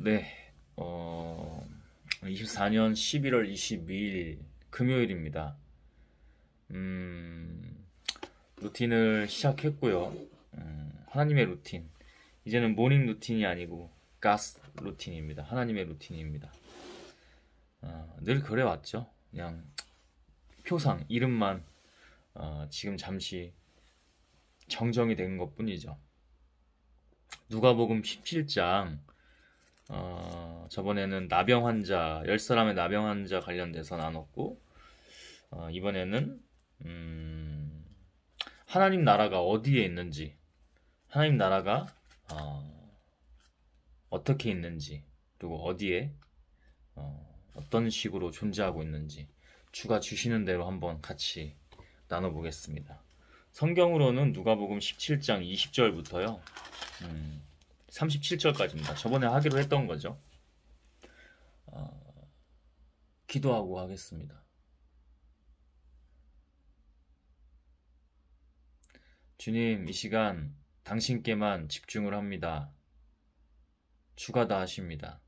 네, 24년 11월 22일 금요일입니다. 루틴을 시작했고요. 하나님의 루틴. 이제는 모닝 루틴이 아니고 가스 루틴입니다. 하나님의 루틴입니다. 늘 그래왔죠. 그냥 표상, 이름만 지금 잠시 정정이 된 것뿐이죠. 누가복음 17장 저번에는 나병 환자, 10사람의 나병 환자 관련돼서 나눴고, 이번에는 하나님 나라가 어디에 있는지, 하나님 나라가 어떻게 있는지, 그리고 어디에 어떤 식으로 존재하고 있는지 주가 주시는 대로 한번 같이 나눠보겠습니다. 성경으로는 누가복음 17장 20절부터요 37절까지입니다. 저번에 하기로 했던 거죠. 기도하고 하겠습니다. 주님, 이 시간 당신께만 집중을 합니다. 주가 다 하십니다.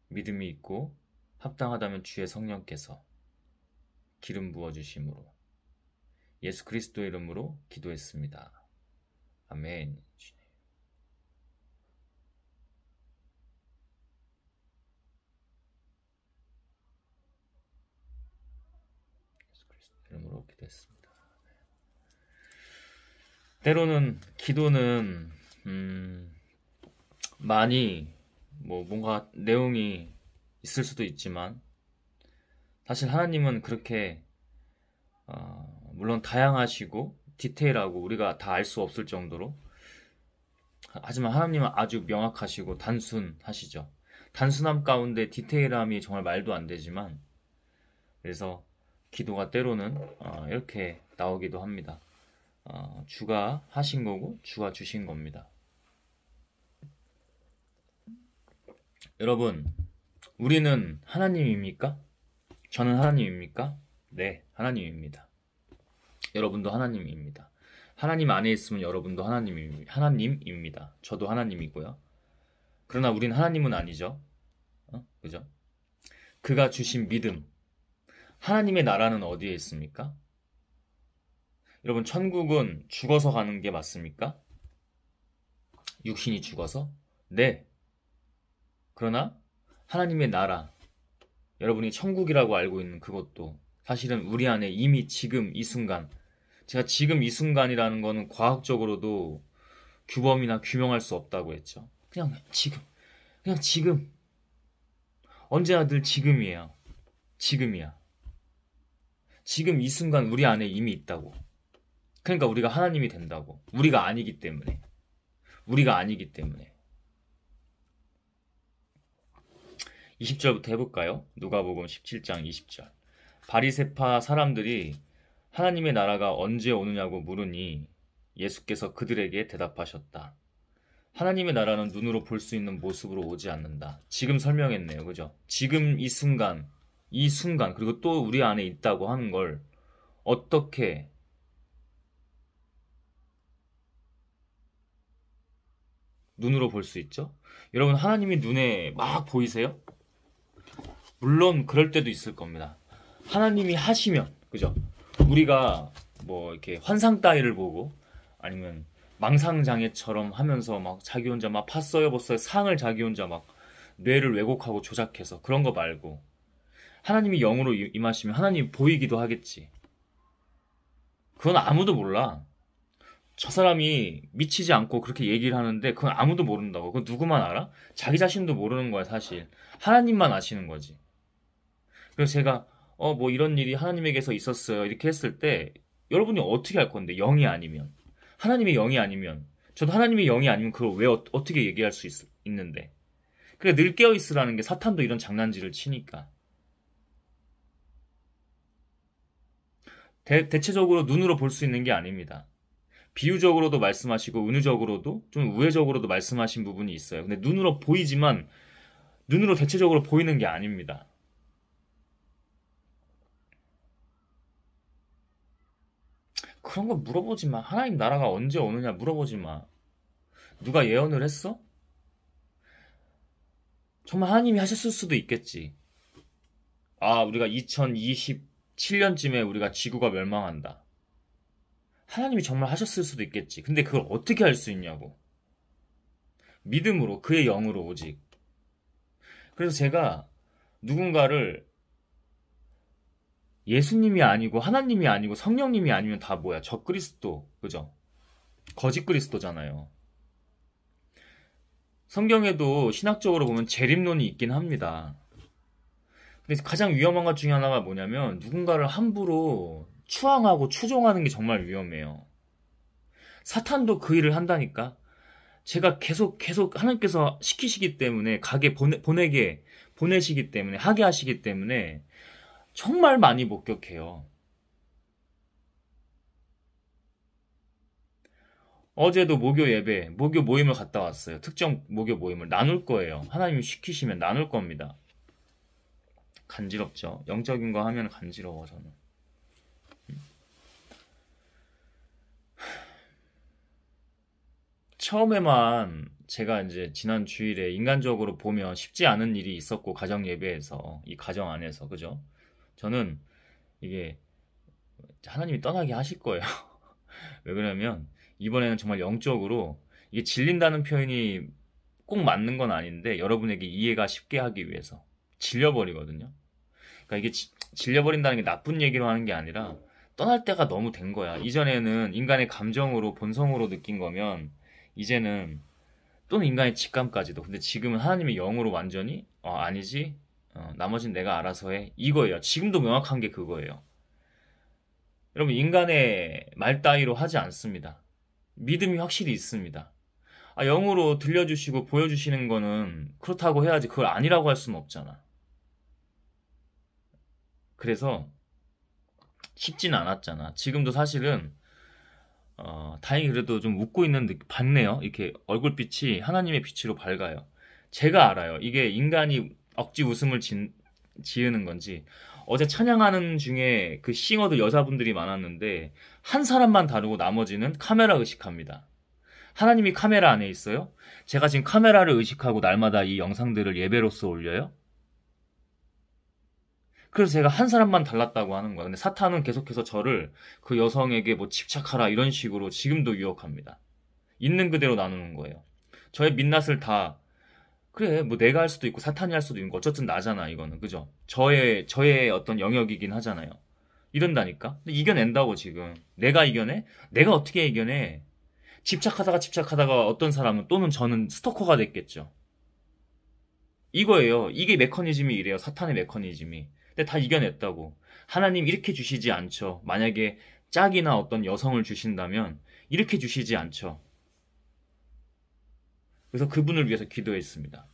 믿음이 있고 합당하다면 주의 성령께서 기름 부어주심으로 예수 그리스도 이름으로 기도했습니다. 아멘. 예수 그리스도 이름으로 기도했습니다. 때로는 기도는 많이 뭔가 내용이 있을 수도 있지만, 사실 하나님은 그렇게 물론 다양하시고 디테일하고 우리가 다 알 수 없을 정도로, 하지만 하나님은 아주 명확하시고 단순하시죠. 단순함 가운데 디테일함이 정말 말도 안 되지만, 그래서 기도가 때로는 이렇게 나오기도 합니다. 주가 하신 거고 주가 주신 겁니다. 여러분, 우리는 하나님입니까? 저는 하나님입니까? 네, 하나님입니다. 여러분도 하나님입니다. 하나님 안에 있으면 여러분도 하나님입니다. 저도 하나님이고요. 그러나 우린 하나님은 아니죠. 그죠? 그가 주신 믿음. 하나님의 나라는 어디에 있습니까? 여러분, 천국은 죽어서 가는 게 맞습니까? 육신이 죽어서? 네. 그러나 하나님의 나라, 여러분이 천국이라고 알고 있는 그것도 사실은 우리 안에 이미 지금 이 순간, 제가 지금 이 순간이라는 거는 과학적으로도 규범이나 규명할 수 없다고 했죠. 그냥 지금. 언제나 늘 지금이에요. 지금이야. 지금 이 순간 우리 안에 이미 있다고. 그러니까 우리가 하나님이 된다고. 우리가 아니기 때문에. 20절부터 해볼까요? 누가복음 17장 20절. 바리새파 사람들이 하나님의 나라가 언제 오느냐고 물으니 예수께서 그들에게 대답하셨다. 하나님의 나라는 눈으로 볼 수 있는 모습으로 오지 않는다. 지금 설명했네요. 그죠? 지금 이 순간, 그리고 또 우리 안에 있다고 하는 걸 어떻게 눈으로 볼 수 있죠? 여러분, 하나님이 눈에 막 보이세요? 물론 그럴 때도 있을 겁니다. 하나님이 하시면, 그죠? 우리가 이렇게 환상 따위를 보고, 아니면 망상장애처럼 하면서 막 자기 혼자 막 팠어요 벗어요 상을 자기 혼자 막 뇌를 왜곡하고 조작해서 그런 거 말고, 하나님이 영으로 임하시면 하나님이 보이기도 하겠지. 그건 아무도 몰라. 저 사람이 미치지 않고 그렇게 얘기를 하는데 그건 아무도 모른다고. 그건 누구만 알아? 자기 자신도 모르는 거야, 사실. 하나님만 아시는 거지. 그래서 제가 이런 일이 하나님에게서 있었어요 이렇게 했을 때 여러분이 어떻게 할 건데, 영이 아니면, 하나님의 영이 아니면, 저도 하나님의 영이 아니면 그걸 왜 어떻게 얘기할 수 있는데. 그러니까 늘 깨어있으라는 게, 사탄도 이런 장난질을 치니까. 대체적으로 눈으로 볼 수 있는 게 아닙니다. 비유적으로도 말씀하시고 은유적으로도 좀 우회적으로도 말씀하신 부분이 있어요. 근데 눈으로 보이지만 눈으로 대체적으로 보이는 게 아닙니다. 그런 거 물어보지 마. 하나님 나라가 언제 오느냐 물어보지 마. 누가 예언을 했어? 정말 하나님이 하셨을 수도 있겠지. 아, 우리가 2027년쯤에 우리가 지구가 멸망한다. 하나님이 정말 하셨을 수도 있겠지. 근데 그걸 어떻게 할 수 있냐고. 믿음으로, 그의 영으로 오직. 그래서 제가 누군가를 예수님이 아니고 하나님이 아니고 성령님이 아니면 다 뭐야? 적그리스도, 그죠? 거짓 그리스도잖아요. 성경에도 신학적으로 보면 재림론이 있긴 합니다. 근데 가장 위험한 것 중에 하나가 뭐냐면 누군가를 함부로 추앙하고 추종하는 게 정말 위험해요. 사탄도 그 일을 한다니까. 제가 계속 하나님께서 시키시기 때문에 보내시기 때문에 하게 하시기 때문에 정말 많이 목격해요. 어제도 목요 예배, 목요 모임을 갔다 왔어요. 특정 목요 모임을 나눌 거예요. 하나님이 시키시면 나눌 겁니다. 간지럽죠. 영적인 거 하면 간지러워 저는. 처음에만 제가 이제 지난 주일에 인간적으로 보면 쉽지 않은 일이 있었고 가정 예배에서 이 가정 안에서 그죠? 저는 이게 하나님이 떠나게 하실 거예요. 왜 그러냐면 이번에는 정말 영적으로 이게 질린다는 표현이 꼭 맞는 건 아닌데 여러분에게 이해가 쉽게 하기 위해서 질려버리거든요. 그러니까 이게 질려버린다는 게 나쁜 얘기로 하는 게 아니라 떠날 때가 너무 된 거야. 이전에는 인간의 감정으로 본성으로 느낀 거면 이제는 또는 인간의 직감까지도. 근데 지금은 하나님의 영으로 완전히 아니지. 나머지는 내가 알아서 해. 이거예요. 지금도 명확한 게 그거예요. 여러분 인간의 말 따위로 하지 않습니다. 믿음이 확실히 있습니다. 영으로 들려주시고 보여주시는 거는 그렇다고 해야지 그걸 아니라고 할 수는 없잖아. 그래서 쉽지는 않았잖아. 지금도 사실은 다행히 그래도 좀 웃고 있는 밝네요. 이렇게 얼굴빛이 하나님의 빛으로 밝아요. 제가 알아요. 이게 인간이 억지 웃음을 지으는 건지. 어제 찬양하는 중에 그 싱어들 여자분들이 많았는데 한 사람만 다루고 나머지는 카메라 의식합니다. 하나님이 카메라 안에 있어요? 제가 지금 카메라를 의식하고 날마다 이 영상들을 예배로서 올려요? 그래서 제가 한 사람만 달랐다고 하는 거야. 근데 사탄은 계속해서 저를 그 여성에게 뭐 집착하라 이런 식으로 지금도 유혹합니다. 있는 그대로 나누는 거예요. 저의 민낯을 다 그래 뭐 내가 할 수도 있고 사탄이 할 수도 있는 거 어쨌든 나잖아 이거는 그죠? 저의 어떤 영역이긴 하잖아요. 이런다니까. 근데 이겨낸다고 지금. 내가 이겨내? 내가 어떻게 이겨내? 집착하다가 어떤 사람은 또는 저는 스토커가 됐겠죠. 이거예요. 이게 메커니즘이 이래요. 사탄의 메커니즘이. 근데 다 이겨냈다고. 하나님 이렇게 주시지 않죠. 만약에 짝이나 어떤 여성을 주신다면 이렇게 주시지 않죠. 그래서 그분을 위해서 기도했습니다.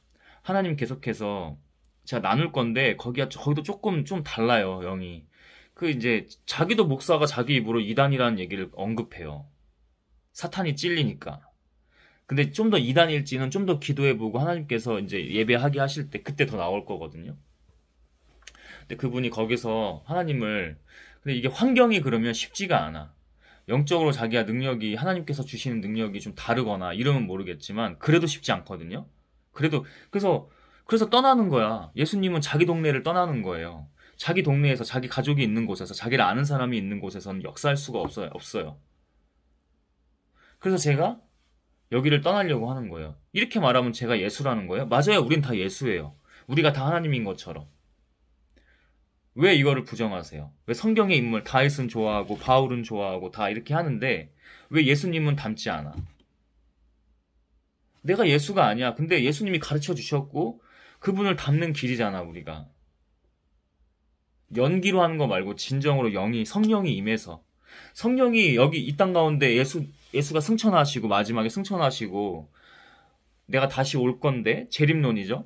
하나님 계속해서 제가 나눌 건데 거기도 조금 좀 달라요. 영이. 이제 자기도 목사가 자기 입으로 이단이라는 얘기를 언급해요. 사탄이 찔리니까. 근데 좀 더 이단일지는 좀 더 기도해보고 하나님께서 이제 예배하게 하실 때 그때 더 나올 거거든요. 근데 그분이 거기서 근데 이게 환경이 그러면 쉽지가 않아. 영적으로 자기가 능력이 하나님께서 주시는 능력이 좀 다르거나 이러면 모르겠지만 그래도 쉽지 않거든요. 그래서 떠나는 거야. 예수님은 자기 동네를 떠나는 거예요. 자기 동네에서 자기 가족이 있는 곳에서 자기를 아는 사람이 있는 곳에서는 역사할 수가 없어요. 그래서 제가 여기를 떠나려고 하는 거예요. 이렇게 말하면 제가 예수라는 거예요? 맞아요. 우린 다 예수예요. 우리가 다 하나님인 것처럼. 왜 이거를 부정하세요? 왜 성경의 인물 다윗은 좋아하고 바울은 좋아하고 다 이렇게 하는데 왜 예수님은 닮지 않아? 내가 예수가 아니야. 근데 예수님이 가르쳐 주셨고 그분을 닮는 길이잖아 우리가. 연기로 하는 거 말고 진정으로 성령이 임해서 성령이 여기 이 땅 가운데 예수가 승천하시고 마지막에 승천하시고 내가 다시 올 건데 재림론이죠.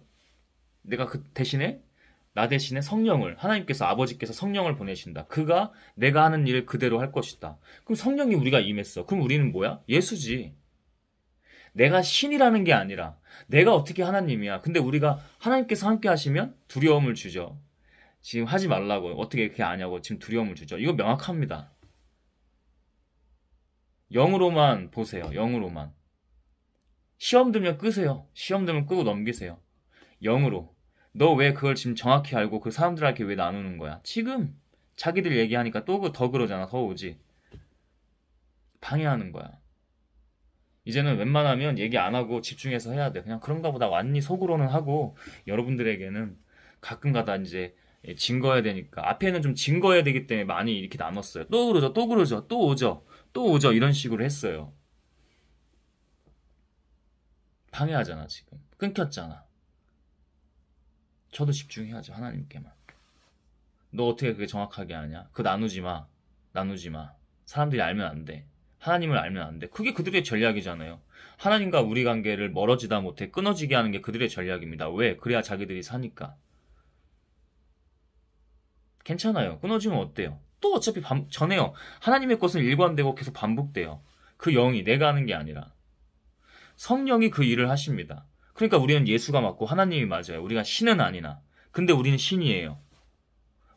내가 나 대신에 하나님께서 아버지께서 성령을 보내신다. 그가 내가 하는 일을 그대로 할 것이다. 그럼 성령이 우리가 임했어. 그럼 우리는 뭐야? 예수지. 내가 신이라는 게 아니라 내가 어떻게 하나님이야. 근데 우리가 하나님께서 함께 하시면 두려움을 주죠. 지금 하지 말라고. 어떻게 이렇게 아냐고 지금 두려움을 주죠. 이거 명확합니다. 영으로만 보세요. 영으로만. 시험 들면 끄세요. 시험 들면 끄고 넘기세요. 영으로. 너 왜 그걸 지금 정확히 알고 그 사람들한테 왜 나누는 거야? 지금 자기들 얘기하니까 또 더 그러잖아. 더 오지. 방해하는 거야. 이제는 웬만하면 얘기 안 하고 집중해서 해야 돼. 그냥 그런가 보다 완니 속으로는 하고 여러분들에게는 가끔 가다 이제 증거해야 되니까 앞에는 좀 증거해야 되기 때문에 많이 이렇게 나눴어요. 또 그러죠, 또 그러죠, 또 오죠, 또 오죠 이런 식으로 했어요. 방해하잖아 지금. 끊겼잖아. 저도 집중해야죠 하나님께만. 너 어떻게 그게 정확하게 아냐? 그거 나누지 마. 나누지 마. 사람들이 알면 안 돼. 하나님을 알면 안 돼. 그게 그들의 전략이잖아요. 하나님과 우리 관계를 멀어지다 못해 끊어지게 하는 게 그들의 전략입니다. 왜? 그래야 자기들이 사니까. 괜찮아요. 끊어지면 어때요? 또 어차피 전해요. 하나님의 것은 일관되고 계속 반복돼요. 그 영이 내가 하는 게 아니라 성령이 그 일을 하십니다. 그러니까 우리는 예수가 맞고 하나님이 맞아요. 우리가 신은 아니나. 근데 우리는 신이에요.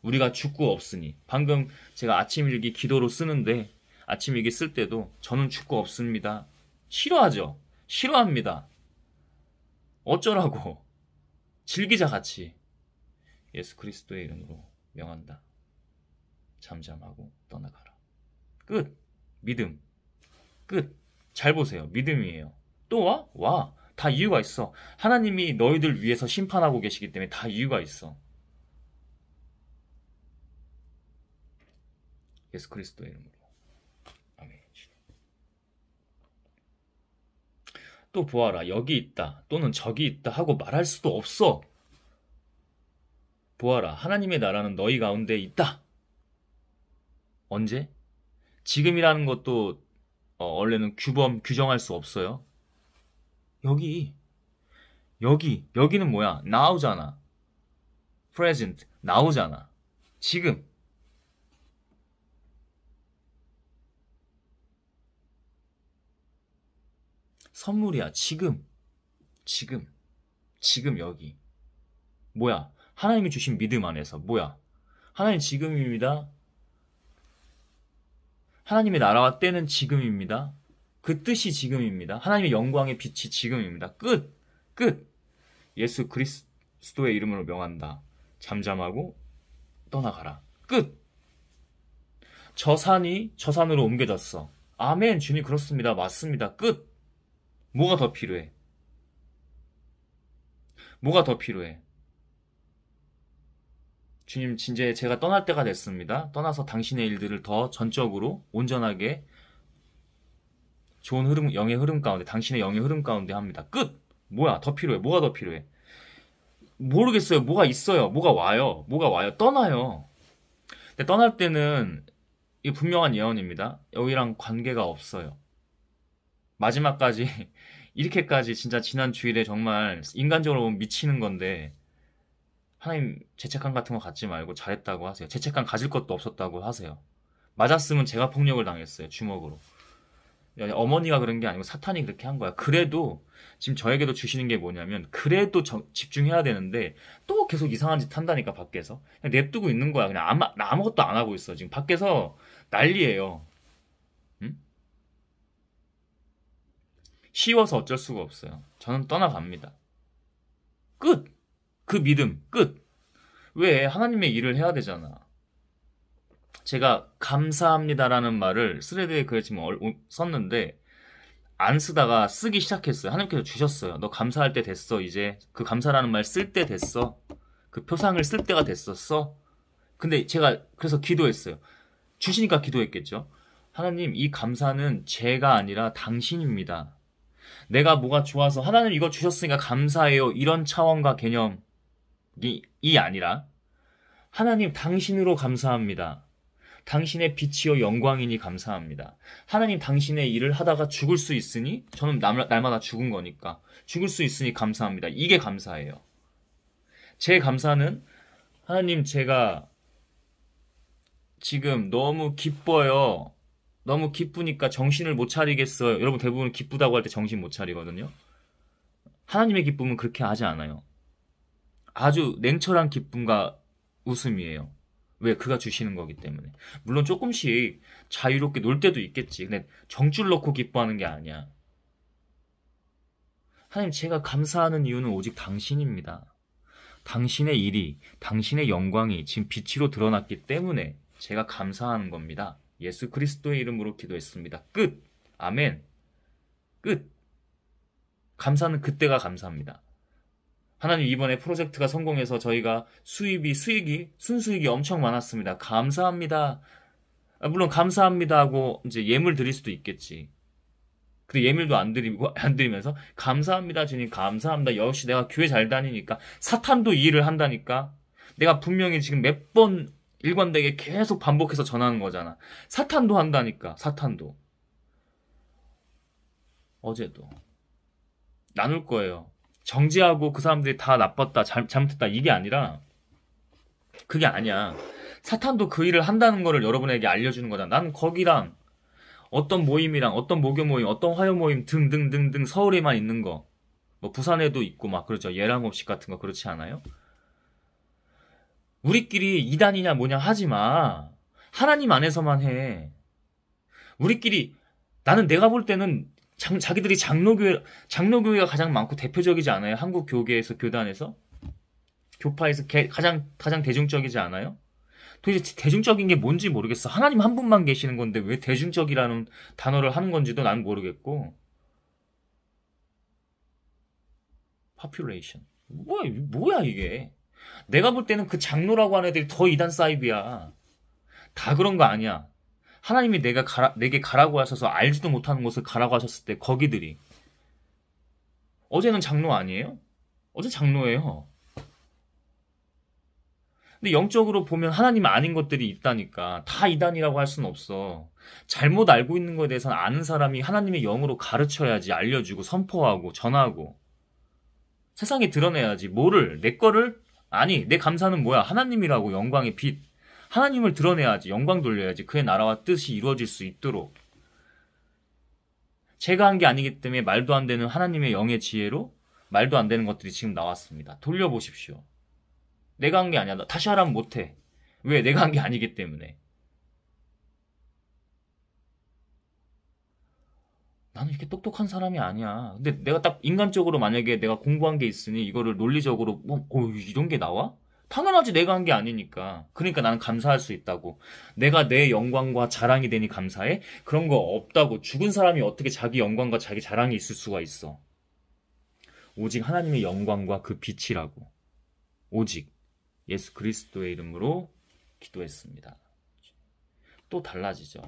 우리가 죽고 없으니. 방금 제가 아침일기 기도로 쓰는데 아침일기 쓸 때도 저는 죽고 없습니다. 싫어하죠? 싫어합니다. 어쩌라고. 즐기자 같이. 예수 그리스도의 이름으로 명한다. 잠잠하고 떠나가라. 끝. 믿음. 끝. 잘 보세요. 믿음이에요. 또 와? 와. 다 이유가 있어. 하나님이 너희들 위해서 심판하고 계시기 때문에 다 이유가 있어. 예수 그리스도의 이름으로. 아멘. 또 보아라. 여기 있다. 또는 저기 있다 하고 말할 수도 없어. 보아라. 하나님의 나라는 너희 가운데 있다. 언제? 지금이라는 것도 원래는 규정할 수 없어요. 여기는 뭐야? now잖아. present, now잖아. 지금. 선물이야. 지금 여기. 뭐야? 하나님이 주신 믿음 안에서. 뭐야? 하나님 지금입니다. 하나님의 나라와 때는 지금입니다. 그 뜻이 지금입니다. 하나님의 영광의 빛이 지금입니다. 끝! 예수 그리스도의 이름으로 명한다. 잠잠하고 떠나가라. 끝! 저 산이 저 산으로 옮겨졌어. 아멘. 주님 그렇습니다. 맞습니다. 끝! 뭐가 더 필요해? 뭐가 더 필요해? 주님, 진짜 제가 떠날 때가 됐습니다. 떠나서 당신의 일들을 더 전적으로, 온전하게, 좋은 흐름, 영의 흐름 가운데, 당신의 영의 흐름 가운데 합니다. 끝! 뭐야, 더 필요해? 뭐가 더 필요해? 모르겠어요. 뭐가 있어요. 뭐가 와요. 떠나요. 근데 떠날 때는, 이게 분명한 예언입니다. 여기랑 관계가 없어요. 마지막까지, 이렇게까지 진짜 지난 주일에 정말 인간적으로 보면 미치는 건데, 하나님 죄책감 같은 거 갖지 말고 잘했다고 하세요. 죄책감 가질 것도 없었다고 하세요. 맞았으면 제가 폭력을 당했어요. 주먹으로. 어머니가 그런 게 아니고 사탄이 그렇게 한 거야. 그래도 지금 저에게도 주시는 게 뭐냐면 그래도 집중해야 되는데 또 계속 이상한 짓 한다니까 밖에서. 그냥 냅두고 있는 거야. 그냥 아무것도 안 하고 있어. 지금 밖에서 난리예요. 응? 쉬워서 어쩔 수가 없어요. 저는 떠나갑니다. 끝! 그 믿음, 끝! 왜? 하나님의 일을 해야 되잖아. 제가 감사합니다라는 말을 스레드에 글에 지금 썼는데 안 쓰다가 쓰기 시작했어요. 하나님께서 주셨어요. 너 감사할 때 됐어. 이제 그 감사라는 말 쓸 때 됐어. 그 표상을 쓸 때가 됐었어. 근데 제가 그래서 기도했어요. 주시니까 기도했겠죠. 하나님, 이 감사는 제가 아니라 당신입니다. 내가 뭐가 좋아서 하나님 이거 주셨으니까 감사해요. 이런 차원과 개념이 아니라 하나님 당신으로 감사합니다. 당신의 빛이요 영광이니 감사합니다. 하나님 당신의 일을 하다가 죽을 수 있으니 저는 날마다 죽은 거니까 죽을 수 있으니 감사합니다. 이게 감사예요. 제 감사는 하나님 제가 지금 너무 기뻐요. 너무 기쁘니까 정신을 못 차리겠어요. 여러분 대부분 기쁘다고 할 때 정신 못 차리거든요. 하나님의 기쁨은 그렇게 하지 않아요. 아주 냉철한 기쁨과 웃음이에요. 왜? 그가 주시는 거기 때문에. 물론 조금씩 자유롭게 놀 때도 있겠지. 근데 정줄 넣고 기뻐하는 게 아니야. 하나님 제가 감사하는 이유는 오직 당신입니다. 당신의 일이, 당신의 영광이 지금 빛으로 드러났기 때문에 제가 감사하는 겁니다. 예수 그리스도의 이름으로 기도했습니다. 끝. 아멘. 끝. 감사는 그때가 감사합니다. 하나님 이번에 프로젝트가 성공해서 저희가 순수익이 엄청 많았습니다. 감사합니다. 물론 감사합니다 하고 이제 예물 드릴 수도 있겠지. 근데 예물도 안 드리면서 감사합니다 주님, 감사합니다. 역시 내가 교회 잘 다니니까. 사탄도 이 일을 한다니까. 내가 분명히 지금 몇 번 일관되게 계속 반복해서 전하는 거잖아. 사탄도 한다니까. 사탄도. 어제도 나눌 거예요. 정지하고 그 사람들이 다 나빴다, 잘못했다, 이게 아니라, 그게 아니야. 사탄도 그 일을 한다는 거를 여러분에게 알려주는 거잖아. 난 거기랑 어떤 모임이랑 어떤 모교 모임, 어떤 화요 모임 등등등등 서울에만 있는 거, 뭐 부산에도 있고 막 그렇죠. 예랑업식 같은 거 그렇지 않아요? 우리끼리 이단이냐 뭐냐 하지 마. 하나님 안에서만 해. 우리끼리, 나는 내가 볼 때는 자기들이 장로교회가 가장 많고 대표적이지 않아요? 한국 교계에서, 교단에서? 교파에서 가장 대중적이지 않아요? 도대체 대중적인 게 뭔지 모르겠어. 하나님 한 분만 계시는 건데 왜 대중적이라는 단어를 하는 건지도 난 모르겠고. population. 뭐야 이게. 내가 볼 때는 그 장로라고 하는 애들이 더 이단 사이비야. 다 그런 거 아니야. 하나님이 내게 가라고 하셔서 알지도 못하는 곳을 가라고 하셨을 때 거기들이. 어제는 장로 아니에요? 어제 장로예요. 근데 영적으로 보면 하나님 아닌 것들이 있다니까. 다 이단이라고 할 수는 없어. 잘못 알고 있는 것에 대해서는 아는 사람이 하나님의 영으로 가르쳐야지, 알려주고 선포하고 전하고. 세상에 드러내야지. 뭐를? 내 거를? 아니, 내 감사는 뭐야? 하나님이라고, 영광의 빛. 하나님을 드러내야지. 영광 돌려야지. 그의 나라와 뜻이 이루어질 수 있도록. 제가 한 게 아니기 때문에 말도 안 되는 하나님의 영의 지혜로 말도 안 되는 것들이 지금 나왔습니다. 돌려보십시오. 내가 한 게 아니야. 다시 하라면 못해. 왜? 내가 한 게 아니기 때문에. 나는 이렇게 똑똑한 사람이 아니야. 근데 내가 딱 인간적으로 만약에 내가 공부한 게 있으니 이거를 논리적으로 이런 게 나와? 당연하지. 내가 한 게 아니니까. 그러니까 나는 감사할 수 있다고. 내가 내 영광과 자랑이 되니 감사해? 그런 거 없다고. 죽은 사람이 어떻게 자기 영광과 자기 자랑이 있을 수가 있어. 오직 하나님의 영광과 그 빛이라고. 오직 예수 그리스도의 이름으로 기도했습니다. 또 달라지죠.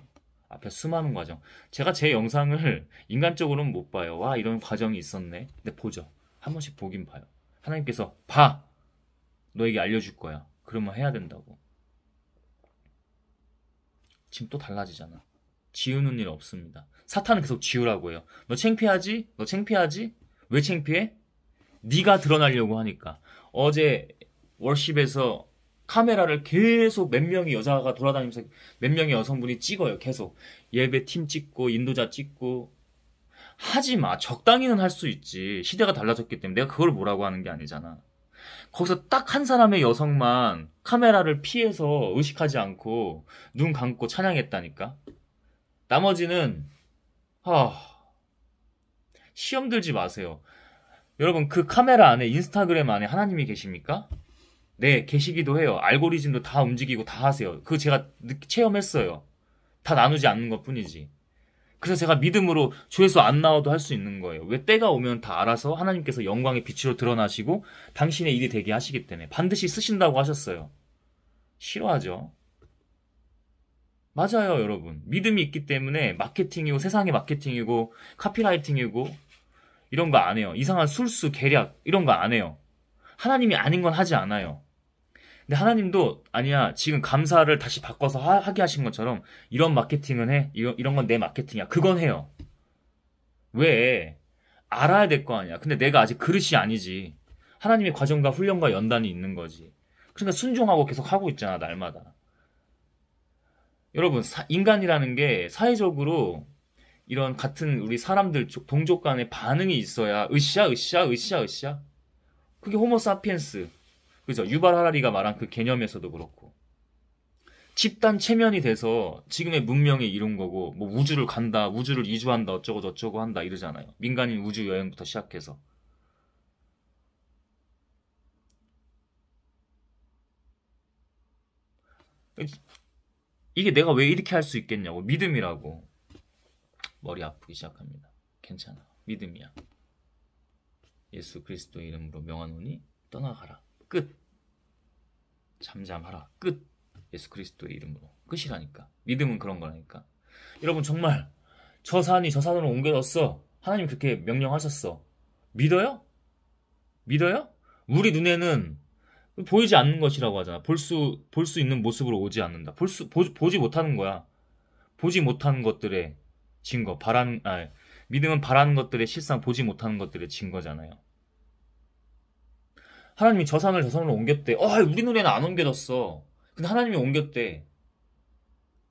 앞에 수많은 과정. 제가 제 영상을 인간적으로는 못 봐요. 와, 이런 과정이 있었네. 근데 보죠. 한 번씩 보긴 봐요. 하나님께서 봐! 너에게 알려줄 거야. 그러면 해야 된다고. 지금 또 달라지잖아. 지우는 일 없습니다. 사탄은 계속 지우라고 해요. 너 창피하지? 너 창피하지? 왜 창피해? 네가 드러나려고 하니까. 어제 월십에서 카메라를 계속 몇 명의 여자가 돌아다니면서 몇 명의 여성분이 찍어요. 계속 예배 팀 찍고 인도자 찍고. 하지 마. 적당히는 할 수 있지. 시대가 달라졌기 때문에. 내가 그걸 뭐라고 하는 게 아니잖아. 거기서 딱 한 사람의 여성만 카메라를 피해서 의식하지 않고 눈 감고 찬양했다니까. 나머지는 시험 들지 마세요. 여러분, 그 카메라 안에, 인스타그램 안에 하나님이 계십니까? 네, 계시기도 해요. 알고리즘도 다 움직이고 다 하세요. 그거 제가 체험했어요. 다 나누지 않는 것 뿐이지. 그래서 제가 믿음으로 조회수 안 나와도 할 수 있는 거예요. 왜? 때가 오면 다 알아서 하나님께서 영광의 빛으로 드러나시고 당신의 일이 되게 하시기 때문에. 반드시 쓰신다고 하셨어요. 싫어하죠? 맞아요, 여러분. 믿음이 있기 때문에 마케팅이고, 세상의 마케팅이고, 카피라이팅이고, 이런 거 안 해요. 이상한 술수, 계략, 이런 거 안 해요. 하나님이 아닌 건 하지 않아요. 근데 하나님도 아니야, 지금 감사를 다시 바꿔서 하게 하신 것처럼 이런 마케팅은 해. 이런 건 내 마케팅이야. 그건 해요. 왜? 알아야 될 거 아니야. 근데 내가 아직 그릇이 아니지. 하나님의 과정과 훈련과 연단이 있는 거지. 그러니까 순종하고 계속 하고 있잖아, 날마다. 여러분, 인간이라는 게 사회적으로 이런 같은 우리 사람들, 동족 간의 반응이 있어야 으쌰. 그게 호모사피엔스. 그죠? 유발 하라리가 말한 그 개념에서도 그렇고. 집단 체면이 돼서 지금의 문명이 이룬 거고, 뭐 우주를 간다, 우주를 이주한다, 어쩌고 저쩌고 한다 이러잖아요. 민간인 우주 여행부터 시작해서. 이게 내가 왜 이렇게 할 수 있겠냐고. 믿음이라고. 머리 아프기 시작합니다. 괜찮아. 믿음이야. 예수 그리스도 이름으로 명하노니 떠나가라. 끝. 잠잠하라. 끝. 예수 그리스도의 이름으로. 끝이라니까. 믿음은 그런 거라니까. 여러분 정말 저 산이 저 산으로 옮겨졌어. 하나님 그렇게 명령하셨어. 믿어요? 믿어요? 우리 눈에는 보이지 않는 것이라고 하잖아. 볼 수 있는 모습으로 오지 않는다. 보지 못하는 거야. 보지 못하는 것들의 증거. 믿음은 바라는 것들의 실상, 보지 못하는 것들의 증거잖아요. 하나님이 저 산을 저 산으로 옮겼대. 우리 눈에는 안 옮겨졌어. 근데 하나님이 옮겼대.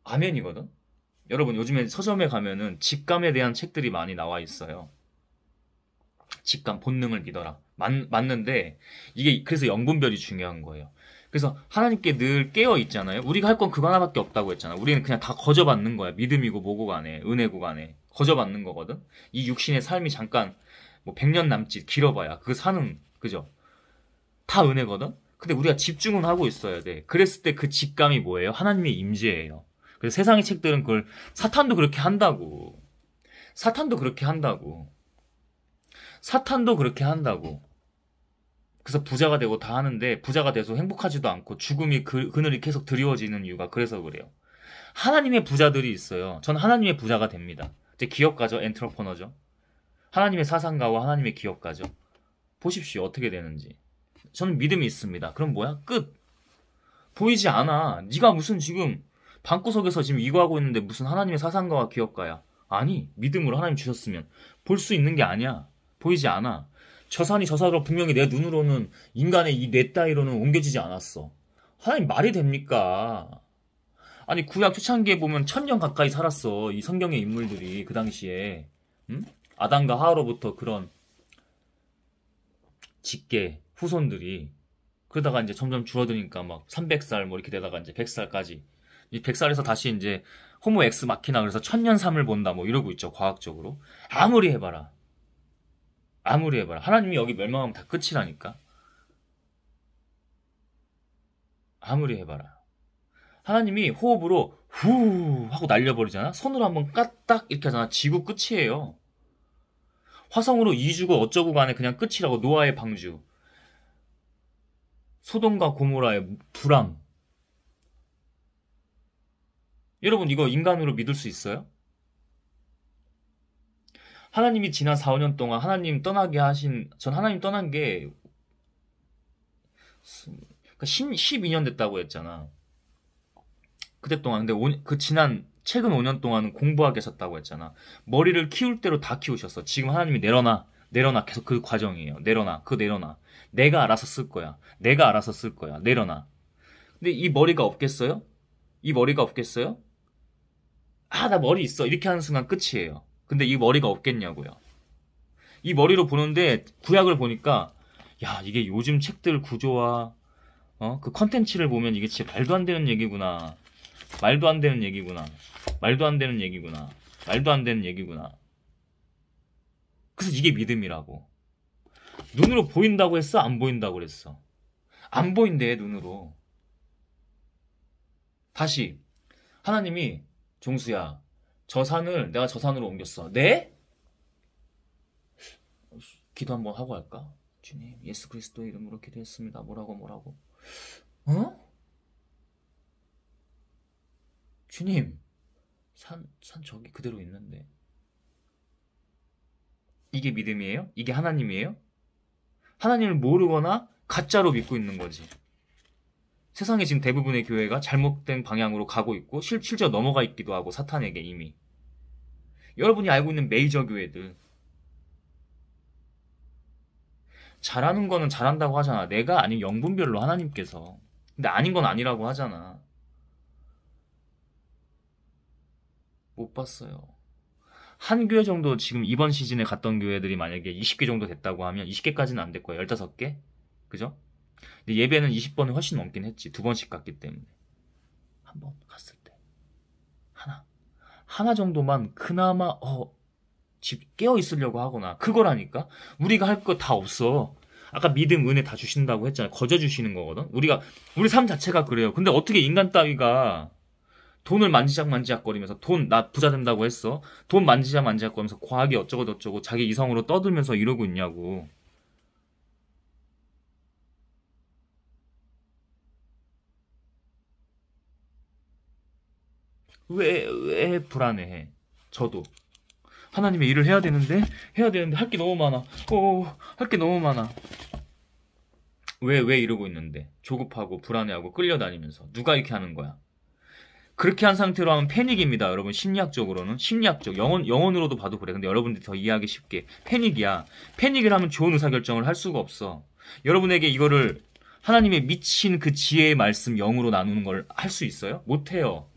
아멘이거든? 여러분 요즘에 서점에 가면은 직감에 대한 책들이 많이 나와 있어요. 직감, 본능을 믿어라. 맞는데 이게 그래서 영분별이 중요한 거예요. 그래서 하나님께 늘 깨어 있잖아요. 우리가 할 건 그거 하나밖에 없다고 했잖아. 우리는 그냥 다 거저받는 거야. 믿음이고 뭐고 간에, 은혜고 간에 거저받는 거거든. 이 육신의 삶이 잠깐 뭐 100년 남짓 길어봐야 그 사는, 그죠? 다 은혜거든. 근데 우리가 집중은 하고 있어야 돼. 그랬을 때 그 직감이 뭐예요? 하나님의 임재예요. 그래서 세상의 책들은 그걸, 사탄도 그렇게 한다고. 사탄도 그렇게 한다고. 사탄도 그렇게 한다고. 그래서 부자가 되고 다 하는데 부자가 돼서 행복하지도 않고 죽음이 그늘이 계속 드리워지는 이유가 그래서 그래요. 하나님의 부자들이 있어요. 전 하나님의 부자가 됩니다. 제 기업가죠. 엔트러퍼너죠. 하나님의 사상가와 하나님의 기업가죠. 보십시오. 어떻게 되는지. 저는 믿음이 있습니다. 그럼 뭐야? 끝. 보이지 않아. 네가 무슨 지금 방구석에서 지금 이거 하고 있는데 무슨 하나님의 사상가와 기업가야. 아니, 믿음으로 하나님 주셨으면 볼 수 있는 게 아니야. 보이지 않아. 저 산이 저 산으로 분명히 내 눈으로는, 인간의 이 뇌 따위로는 옮겨지지 않았어. 하나님 말이 됩니까? 아니 구약 초창기에 보면 1000년 가까이 살았어. 이 성경의 인물들이 그 당시에. 응? 아담과 하와로부터 그런 직계 후손들이. 그러다가 이제 점점 줄어드니까 막 300살 뭐 이렇게 되다가 이제 100살까지. 이 100살에서 다시 이제 호모 엑스 마키나, 그래서 1000년 삶을 본다 뭐 이러고 있죠. 과학적으로. 아무리 해봐라. 아무리 해봐라. 하나님이 여기 멸망하면 다 끝이라니까. 아무리 해봐라. 하나님이 호흡으로 후 하고 날려버리잖아. 손으로 한번 까딱 이렇게 하잖아. 지구 끝이에요. 화성으로 이주고 어쩌고 간에 그냥 끝이라고. 노아의 방주. 소돔과 고모라의 불황. 여러분 이거 인간으로 믿을 수 있어요? 하나님이 지난 4, 5년 동안 하나님 떠나게 하신, 전 하나님 떠난 게 12년 됐다고 했잖아. 그때 동안. 근데 최근 5년 동안은 공부하게 하셨다고 했잖아. 머리를 키울 대로 다 키우셨어. 지금 하나님이 내려놔 계속 그 과정이에요. 내려놔. 내가 알아서 쓸 거야. 내려놔. 근데 이 머리가 없겠어요? 나 머리 있어. 이렇게 하는 순간 끝이에요. 근데 이 머리가 없겠냐고요. 이 머리로 보는데 구약을 보니까 야, 이게 요즘 책들 구조와 그 컨텐츠를 보면 이게 진짜 말도 안 되는 얘기구나. 그래서 이게 믿음이라고. 눈으로 보인다고 했어? 안 보인다고 그랬어? 안 보인대, 눈으로. 다시 하나님이, 종수야, 내가 저 산으로 옮겼어. 네? 기도 한번 하고 할까? 주님, 예수 그리스도의 이름으로 기도했습니다. 뭐라고? 주님, 산 저기 그대로 있는데. 이게 믿음이에요? 이게 하나님이에요? 하나님을 모르거나 가짜로 믿고 있는 거지. 세상에 지금 대부분의 교회가 잘못된 방향으로 가고 있고 실제로 넘어가 있기도 하고, 사탄에게 이미. 여러분이 알고 있는 메이저 교회들, 잘하는 거는 잘한다고 하잖아. 내가 아닌 영분별로 하나님께서. 근데 아닌 건 아니라고 하잖아. 못 봤어요. 한 교회 정도 지금 이번 시즌에 갔던 교회들이 만약에 20개 정도 됐다고 하면 20개까지는 안 될 거야. 15개? 그죠? 근데 예배는 20번이 훨씬 넘긴 했지. 2번씩 갔기 때문에. 한 번 갔을 때 하나 정도만 그나마 집 깨어 있으려고 하거나. 그거라니까. 우리가 할 거 다 없어. 아까 믿음, 은혜 다 주신다고 했잖아요. 거저 주시는 거거든. 우리 삶 자체가 그래요. 근데 어떻게 인간 따위가 돈을 만지작만지작거리면서 나 부자 된다고 했어. 돈 만지작만지작거리면서 과하게 어쩌고 저쩌고 자기 이성으로 떠들면서 이러고 있냐고. 왜 불안해해? 저도. 하나님의 일을 해야 되는데 할 게 너무 많아. 할 게 너무 많아. 왜 이러고 있는데? 조급하고 불안해하고 끌려다니면서. 누가 이렇게 하는 거야? 그렇게 한 상태로 하면 패닉입니다, 여러분. 심리학적으로는. 심리학적. 영혼으로도 봐도 그래. 근데 여러분들이 더 이해하기 쉽게. 패닉이야. 패닉을 하면 좋은 의사결정을 할 수가 없어. 여러분에게 이거를 하나님의 미친 그 지혜의 말씀 영으로 나누는 걸 할 수 있어요? 못해요.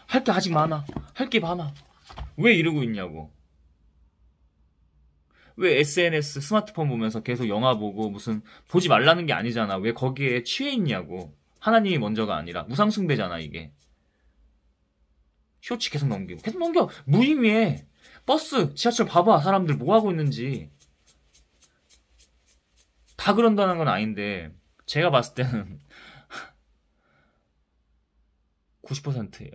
할 게 아직 많아. 할 게 많아. 왜 이러고 있냐고. 왜 SNS, 스마트폰 보면서 계속 영화 보고 무슨 보지 말라는 게 아니잖아. 왜 거기에 취해 있냐고. 하나님이 먼저가 아니라 무상숭배잖아 이게. 쇼츠 계속 넘기고. 계속 넘겨. 무의미해. 버스, 지하철 봐봐. 사람들 뭐 하고 있는지. 다 그런다는 건 아닌데 제가 봤을 때는 90%예요.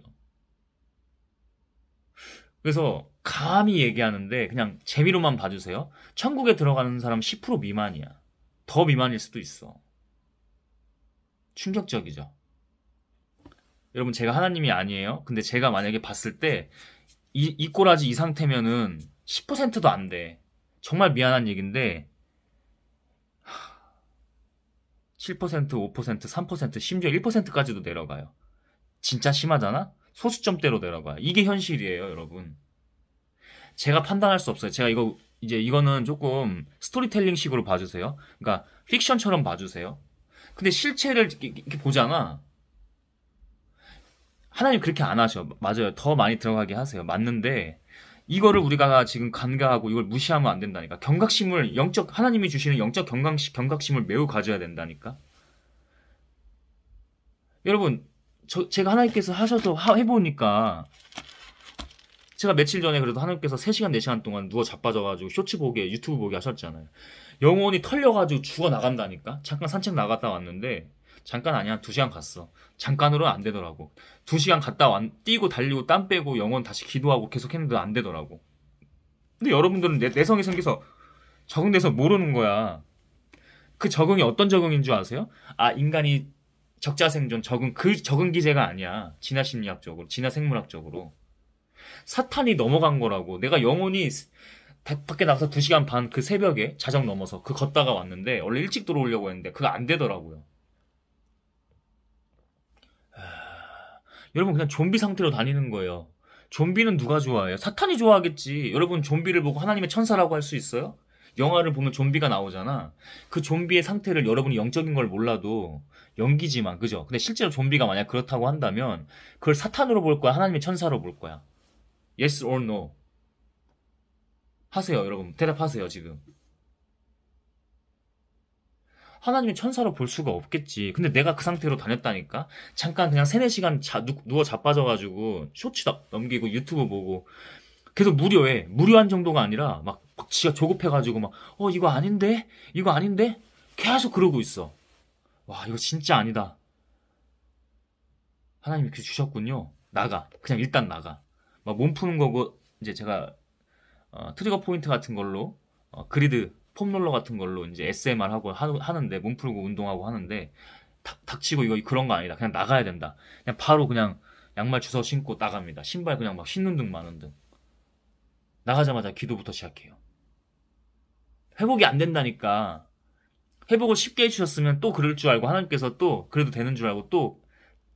그래서 감히 얘기하는데 그냥 재미로만 봐주세요. 천국에 들어가는 사람 10% 미만이야. 더 미만일 수도 있어. 충격적이죠. 여러분 제가 하나님이 아니에요. 근데 제가 만약에 봤을 때 이 꼬라지 이 상태면은 10%도 안 돼. 정말 미안한 얘기인데 7%, 5%, 3%, 심지어 1%까지도 내려가요. 진짜 심하잖아? 소수점대로 내려가요. 이게 현실이에요, 여러분. 제가 판단할 수 없어요. 제가 이거는 조금 스토리텔링 식으로 봐주세요. 그러니까 픽션처럼 봐주세요. 근데 실체를 이렇게 보잖아. 하나님 그렇게 안 하셔. 맞아요. 더 많이 들어가게 하세요. 맞는데 이거를 우리가 지금 간과하고 이걸 무시하면 안 된다니까. 하나님이 주시는 영적 경각심을 매우 가져야 된다니까. 여러분, 제가 하나님께서 하셔서 해보니까 제가 며칠 전에 그래도 하나님께서 3시간, 4시간 동안 누워 자빠져가지고 쇼츠 보게, 유튜브 보게 하셨잖아요. 영혼이 털려가지고 죽어나간다니까? 잠깐 산책 나갔다 왔는데 잠깐 아니야 2시간 갔어. 잠깐으로는 안 되더라고. 2시간 뛰고 달리고 땀 빼고 영혼 다시 기도하고 계속 했는데 안 되더라고. 근데 여러분들은 내성이 생겨서 적응돼서 모르는 거야. 그 적응이 어떤 적응인 줄 아세요? 인간이 적자생존 적응 기제가 아니야. 진화심리학적으로, 진화생물학적으로. 사탄이 넘어간 거라고. 내가 영혼이 밖에 나가서 2시간 반 그 새벽에 자정 넘어서 걷다가 왔는데 원래 일찍 들어오려고 했는데 그거 안 되더라고요. 여러분 그냥 좀비 상태로 다니는 거예요. 좀비는 누가 좋아해요? 사탄이 좋아하겠지. 여러분 좀비를 보고 하나님의 천사라고 할 수 있어요? 영화를 보면 좀비가 나오잖아. 그 좀비의 상태를 여러분이 영적인 걸 몰라도 연기지만, 그죠? 근데 실제로 좀비가 만약 그렇다고 한다면 그걸 사탄으로 볼 거야? 하나님의 천사로 볼 거야? Yes or no? 하세요, 여러분. 대답하세요, 지금. 하나님의 천사로 볼 수가 없겠지. 근데 내가 그 상태로 다녔다니까? 잠깐 그냥 3, 4시간 누워 자빠져가지고 쇼츠 넘기고 유튜브 보고 계속 무료해. 무료한 정도가 아니라 막 지가 조급해가지고 막 이거 아닌데? 이거 아닌데? 계속 그러고 있어. 와, 이거 진짜 아니다. 하나님이 이렇게 주셨군요. 나가. 그냥 일단 나가. 막 몸 푸는 거고 이제 제가 트리거 포인트 같은 걸로 그리드 폼롤러 같은 걸로 이제 SMR 하고 하는데 몸 풀고 운동하고 하는데 닥치고 이거 그런 거 아니다. 그냥 나가야 된다. 그냥 바로 그냥 양말 주워 신고 나갑니다. 신발 그냥 막 신는 등 마는 등. 나가자마자 기도부터 시작해요. 회복이 안 된다니까. 회복을 쉽게 해주셨으면 또 그럴 줄 알고 하나님께서 또 그래도 되는 줄 알고 또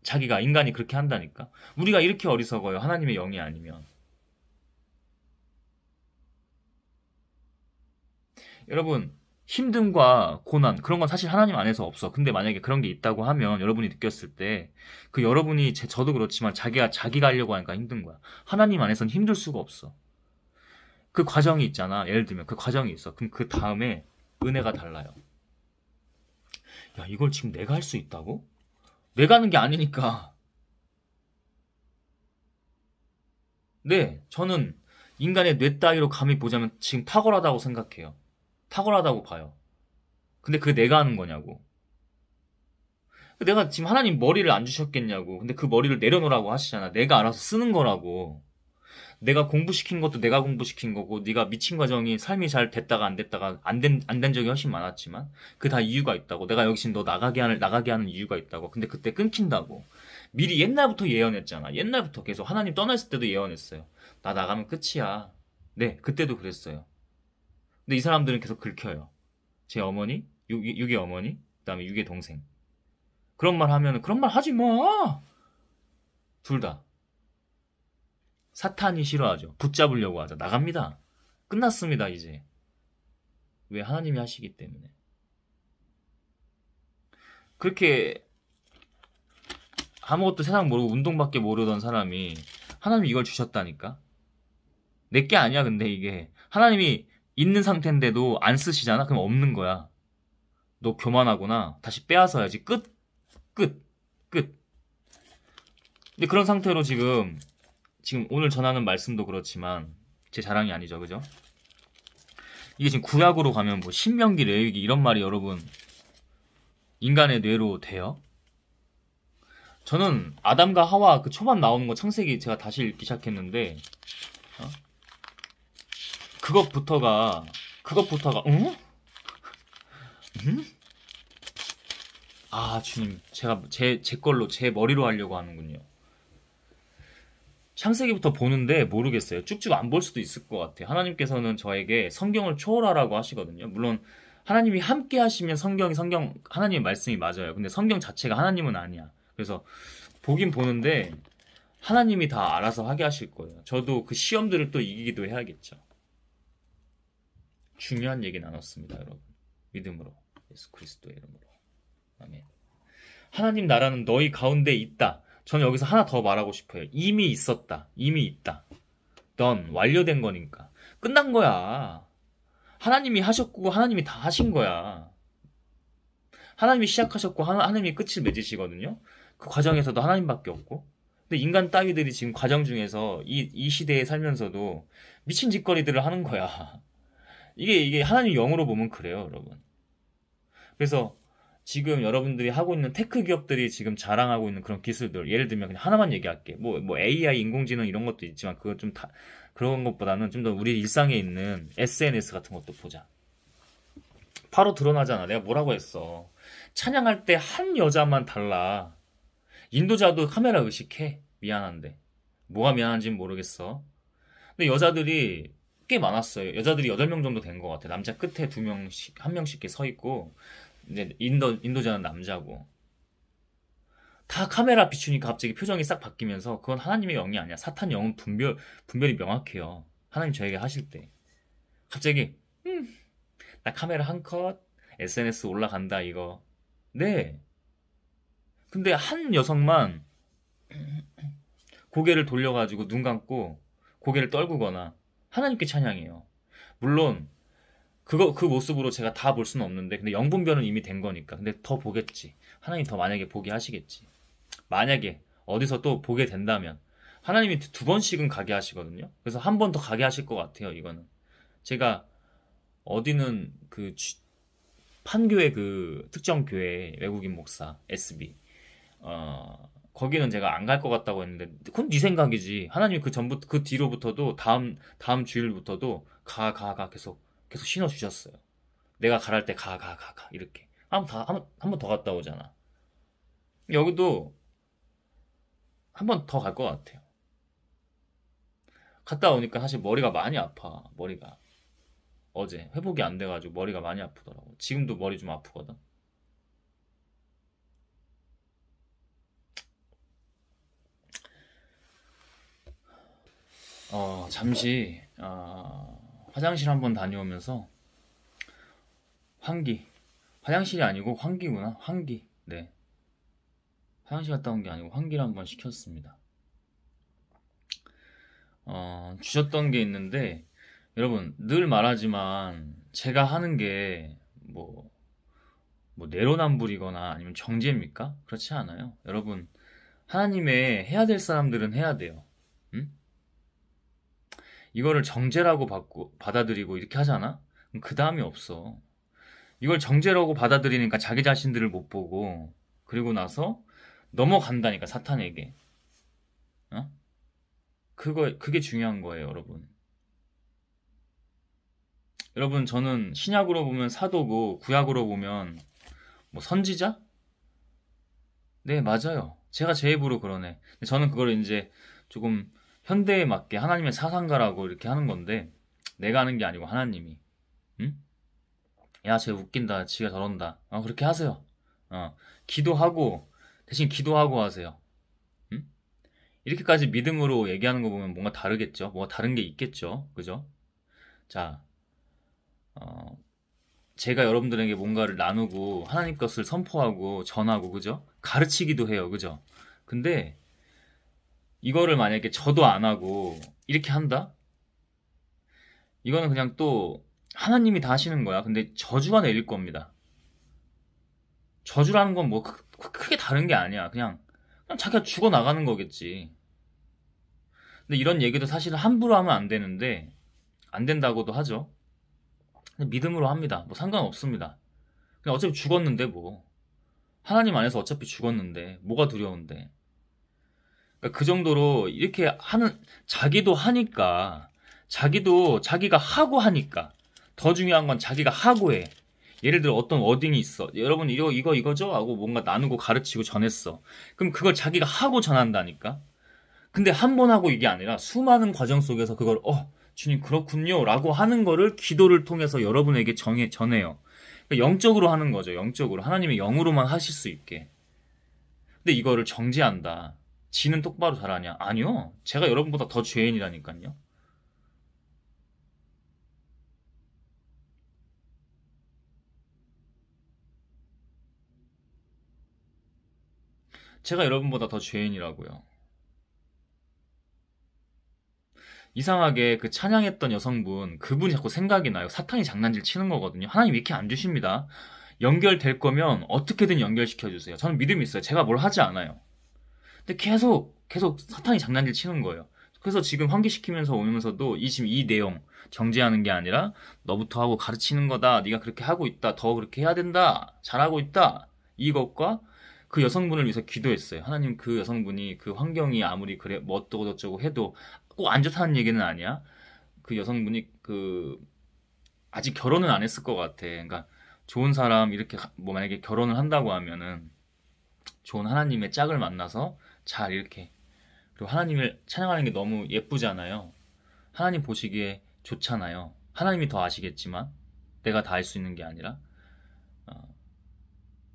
자기가 인간이 그렇게 한다니까. 우리가 이렇게 어리석어요. 하나님의 영이 아니면. 여러분 힘듦과 고난 그런 건 사실 하나님 안에서 없어. 근데 만약에 그런 게 있다고 하면 여러분이 느꼈을 때 그 여러분이 저도 그렇지만 자기가 하려고 하니까 힘든 거야. 하나님 안에서는 힘들 수가 없어. 그 과정이 있잖아. 예를 들면 그 과정이 있어. 그럼 그 다음에 은혜가 달라요. 야, 이걸 지금 내가 할 수 있다고? 내가 하는 게 아니니까. 네, 저는 인간의 뇌 따위로 감히 보자면 지금 탁월하다고 생각해요. 탁월하다고 봐요. 근데 그게 내가 하는 거냐고. 내가 지금 하나님 머리를 안 주셨겠냐고. 근데 그 머리를 내려놓으라고 하시잖아. 내가 알아서 쓰는 거라고. 내가 공부시킨 것도 내가 공부시킨 거고, 네가 미친 과정이 삶이 잘 됐다가 안 됐다가 안 된 적이 훨씬 많았지만 그 다 이유가 있다고. 내가 여기 지금 너 나가게 하는 이유가 있다고. 근데 그때 끊긴다고. 미리 옛날부터 예언했잖아. 옛날부터 계속 하나님 떠났을 때도 예언했어요. 나 나가면 끝이야. 네, 그때도 그랬어요. 근데 이 사람들은 계속 긁혀요. 제 어머니, 육의 어머니, 그다음에 육의 동생. 그런 말 하면 그런 말 하지 마. 둘 다. 사탄이 싫어하죠. 붙잡으려고 하죠. 나갑니다. 끝났습니다, 이제. 왜? 하나님이 하시기 때문에. 그렇게 아무것도 세상 모르고 운동밖에 모르던 사람이 하나님이 이걸 주셨다니까? 내게 아니야, 근데 이게. 하나님이 있는 상태인데도 안 쓰시잖아? 그럼 없는 거야. 너 교만하구나. 다시 빼앗아야지. 끝. 끝. 끝. 근데 그런 상태로 지금 오늘 전하는 말씀도 그렇지만 제 자랑이 아니죠, 그죠? 이게 지금 구약으로 가면 뭐 신명기, 레위기 이런 말이 여러분 인간의 뇌로 돼요? 저는 아담과 하와 그 초반 나오는 거 창세기 제가 다시 읽기 시작했는데 그것부터가 응? 응? 아 주님 제가 제 걸로 제 머리로 하려고 하는군요. 창세기부터 보는데 모르겠어요. 쭉쭉 안 볼 수도 있을 것 같아요. 하나님께서는 저에게 성경을 초월하라고 하시거든요. 물론 하나님이 함께 하시면 하나님의 말씀이 맞아요. 근데 성경 자체가 하나님은 아니야. 그래서 보긴 보는데 하나님이 다 알아서 하게 하실 거예요. 저도 그 시험들을 또 이기기도 해야겠죠. 중요한 얘기 나눴습니다, 여러분. 믿음으로 예수 그리스도의 이름으로. 아멘. 하나님 나라는 너희 가운데 있다. 저는 여기서 하나 더 말하고 싶어요. 이미 있었다. 이미 있다. 넌 완료된 거니까. 끝난 거야. 하나님이 하셨고 하나님이 다 하신 거야. 하나님이 시작하셨고 하나님이 끝을 맺으시거든요. 그 과정에서도 하나님밖에 없고. 근데 인간 따위들이 지금 과정 중에서 이 시대에 살면서도 미친 짓거리들을 하는 거야. 이게 하나님 영으로 보면 그래요, 여러분. 그래서 지금 여러분들이 하고 있는 테크 기업들이 지금 자랑하고 있는 그런 기술들, 예를 들면 그냥 하나만 얘기할게. 뭐 AI, 인공지능 이런 것도 있지만 그거 좀 그런 것보다는 좀 더 우리 일상에 있는 SNS 같은 것도 보자. 바로 드러나잖아. 내가 뭐라고 했어. 찬양할 때 한 여자만 달라. 인도자도 카메라 의식해. 미안한데. 뭐가 미안한지는 모르겠어. 근데 여자들이 꽤 많았어요. 여자들이 8명 정도 된 것 같아. 남자 끝에 2명씩, 1명씩 이렇게 서 있고, 이제 인도자는 남자고. 다 카메라 비추니까 갑자기 표정이 싹 바뀌면서 그건 하나님의 영이 아니야. 사탄 영은 분별이 명확해요. 하나님 저에게 하실 때. 갑자기, 나 카메라 한 컷, SNS 올라간다, 이거. 네. 근데 한 여성만 고개를 돌려가지고 눈 감고 고개를 떨구거나 하나님께 찬양해요. 물론 그 모습으로 제가 다 볼 수는 없는데 근데 영분별은 이미 된 거니까. 근데 더 보겠지. 하나님 더 만약에 보게 하시겠지. 만약에 어디서 또 보게 된다면 하나님이 2번씩은 가게 하시거든요. 그래서 한 번 더 가게 하실 것 같아요. 이거는 제가 어디는 그 판교의 그 특정 교회 외국인 목사 SB 거기는 제가 안 갈 것 같다고 했는데 그건 네 생각이지. 하나님이 그 뒤로부터도 다음 주일부터도 가 계속 신어 주셨어요. 내가 가랄 때 가 이렇게 한 번 더 갔다 오잖아. 여기도 한 번 더 갈 것 같아요. 갔다 오니까 사실 머리가 많이 아파. 머리가 어제 회복이 안 돼가지고 머리가 많이 아프더라고. 지금도 머리 좀 아프거든. 잠시 화장실 한번 다녀오면서 화장실이 아니고 환기구나. 환기. 네. 화장실 갔다 온 게 아니고 환기를 한번 시켰습니다. 주셨던 게 있는데 여러분 늘 말하지만 제가 하는 게 뭐 내로남불이거나 아니면 정죄입니까? 그렇지 않아요. 여러분 하나님의 해야 될 사람들은 해야 돼요. 응? 이거를 정죄라고 받아들이고 이렇게 하잖아? 그 다음이 없어. 이걸 정죄라고 받아들이니까 자기 자신들을 못 보고, 그리고 나서 넘어간다니까, 사탄에게. 어? 그게 중요한 거예요, 여러분. 여러분, 저는 신약으로 보면 사도고, 구약으로 보면 뭐 선지자? 네, 맞아요. 제가 제 입으로 그러네. 근데 저는 그걸 이제 조금 현대에 맞게 하나님의 사상가라고 이렇게 하는 건데, 내가 하는 게 아니고 하나님이. 응? 야, 쟤 웃긴다. 지가 저런다. 그렇게 하세요. 기도하고, 대신 기도하고 하세요. 응? 이렇게까지 믿음으로 얘기하는 거 보면 뭔가 다르겠죠? 뭔가 다른 게 있겠죠? 그죠? 자, 어, 제가 여러분들에게 뭔가를 나누고 하나님 것을 선포하고 전하고, 그죠? 가르치기도 해요. 그죠? 근데 이거를 만약에 저도 안 하고 이렇게 한다? 이거는 그냥 또 하나님이 다 하시는 거야. 근데 저주가 내릴 겁니다. 저주라는 건 뭐 크게 다른 게 아니야. 그냥 자기가 죽어나가는 거겠지. 근데 이런 얘기도 사실은 함부로 하면 안 되는데, 안 된다고도 하죠. 근데 믿음으로 합니다. 뭐 상관없습니다. 그냥 어차피 죽었는데 뭐. 하나님 안에서 어차피 죽었는데 뭐가 두려운데. 그러니까 그 정도로 이렇게 하는, 자기도 하니까, 자기도 자기가 하고 하니까. 더 중요한 건 자기가 하고 해. 예를 들어 어떤 워딩이 있어. 여러분 이거죠? 하고 뭔가 나누고 가르치고 전했어. 그럼 그걸 자기가 하고 전한다니까. 근데 한 번 하고 이게 아니라 수많은 과정 속에서 그걸 주님 그렇군요 라고 하는 거를 기도를 통해서 여러분에게 전해요. 그러니까 영적으로 하는 거죠. 영적으로. 하나님의 영으로만 하실 수 있게. 근데 이거를 정지한다. 지는 똑바로 잘하냐? 아니요. 제가 여러분보다 더 죄인이라니까요. 제가 여러분보다 더 죄인이라고요. 이상하게 그 찬양했던 여성분, 그분이 자꾸 생각이 나요. 사탄이 장난질 치는 거거든요. 하나님 이렇게 안 주십니다. 연결될 거면 어떻게든 연결시켜 주세요. 저는 믿음이 있어요. 제가 뭘 하지 않아요. 근데 계속 사탄이 장난질 치는 거예요. 그래서 지금 환기시키면서 오면서도 지금 이 내용 정지하는 게 아니라 너부터 하고 가르치는 거다. 네가 그렇게 하고 있다. 더 그렇게 해야 된다. 잘하고 있다. 이것과 그 여성분을 위해서 기도했어요. 하나님, 그 여성분이 그 환경이 아무리 그래 뭐 어쩌고 저쩌고 해도 꼭 안 좋다는 얘기는 아니야. 그 여성분이 아직 결혼은 안 했을 것 같아. 그러니까 좋은 사람 이렇게 뭐 만약에 결혼을 한다고 하면은 좋은 하나님의 짝을 만나서 잘 이렇게, 그리고 하나님을 찬양하는 게 너무 예쁘잖아요. 하나님 보시기에 좋잖아요. 하나님이 더 아시겠지만 내가 다 할 수 있는 게 아니라.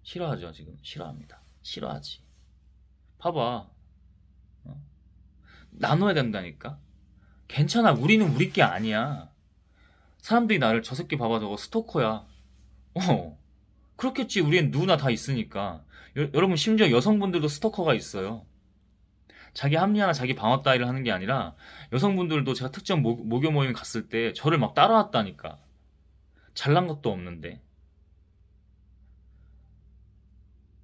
싫어하죠. 지금 싫어합니다. 싫어하지. 봐봐. 어? 나눠야 된다니까. 괜찮아. 우리는 우리 게 아니야. 사람들이 나를 저 새끼 봐봐 저거 스토커야. 그렇겠지. 우리는 누구나 다 있으니까. 여러분 심지어 여성분들도 스토커가 있어요. 자기 합리화나 자기 방어 따위를 하는 게 아니라 여성분들도 제가 특정 모교 모임 갔을 때 저를 막 따라왔다니까. 잘난 것도 없는데.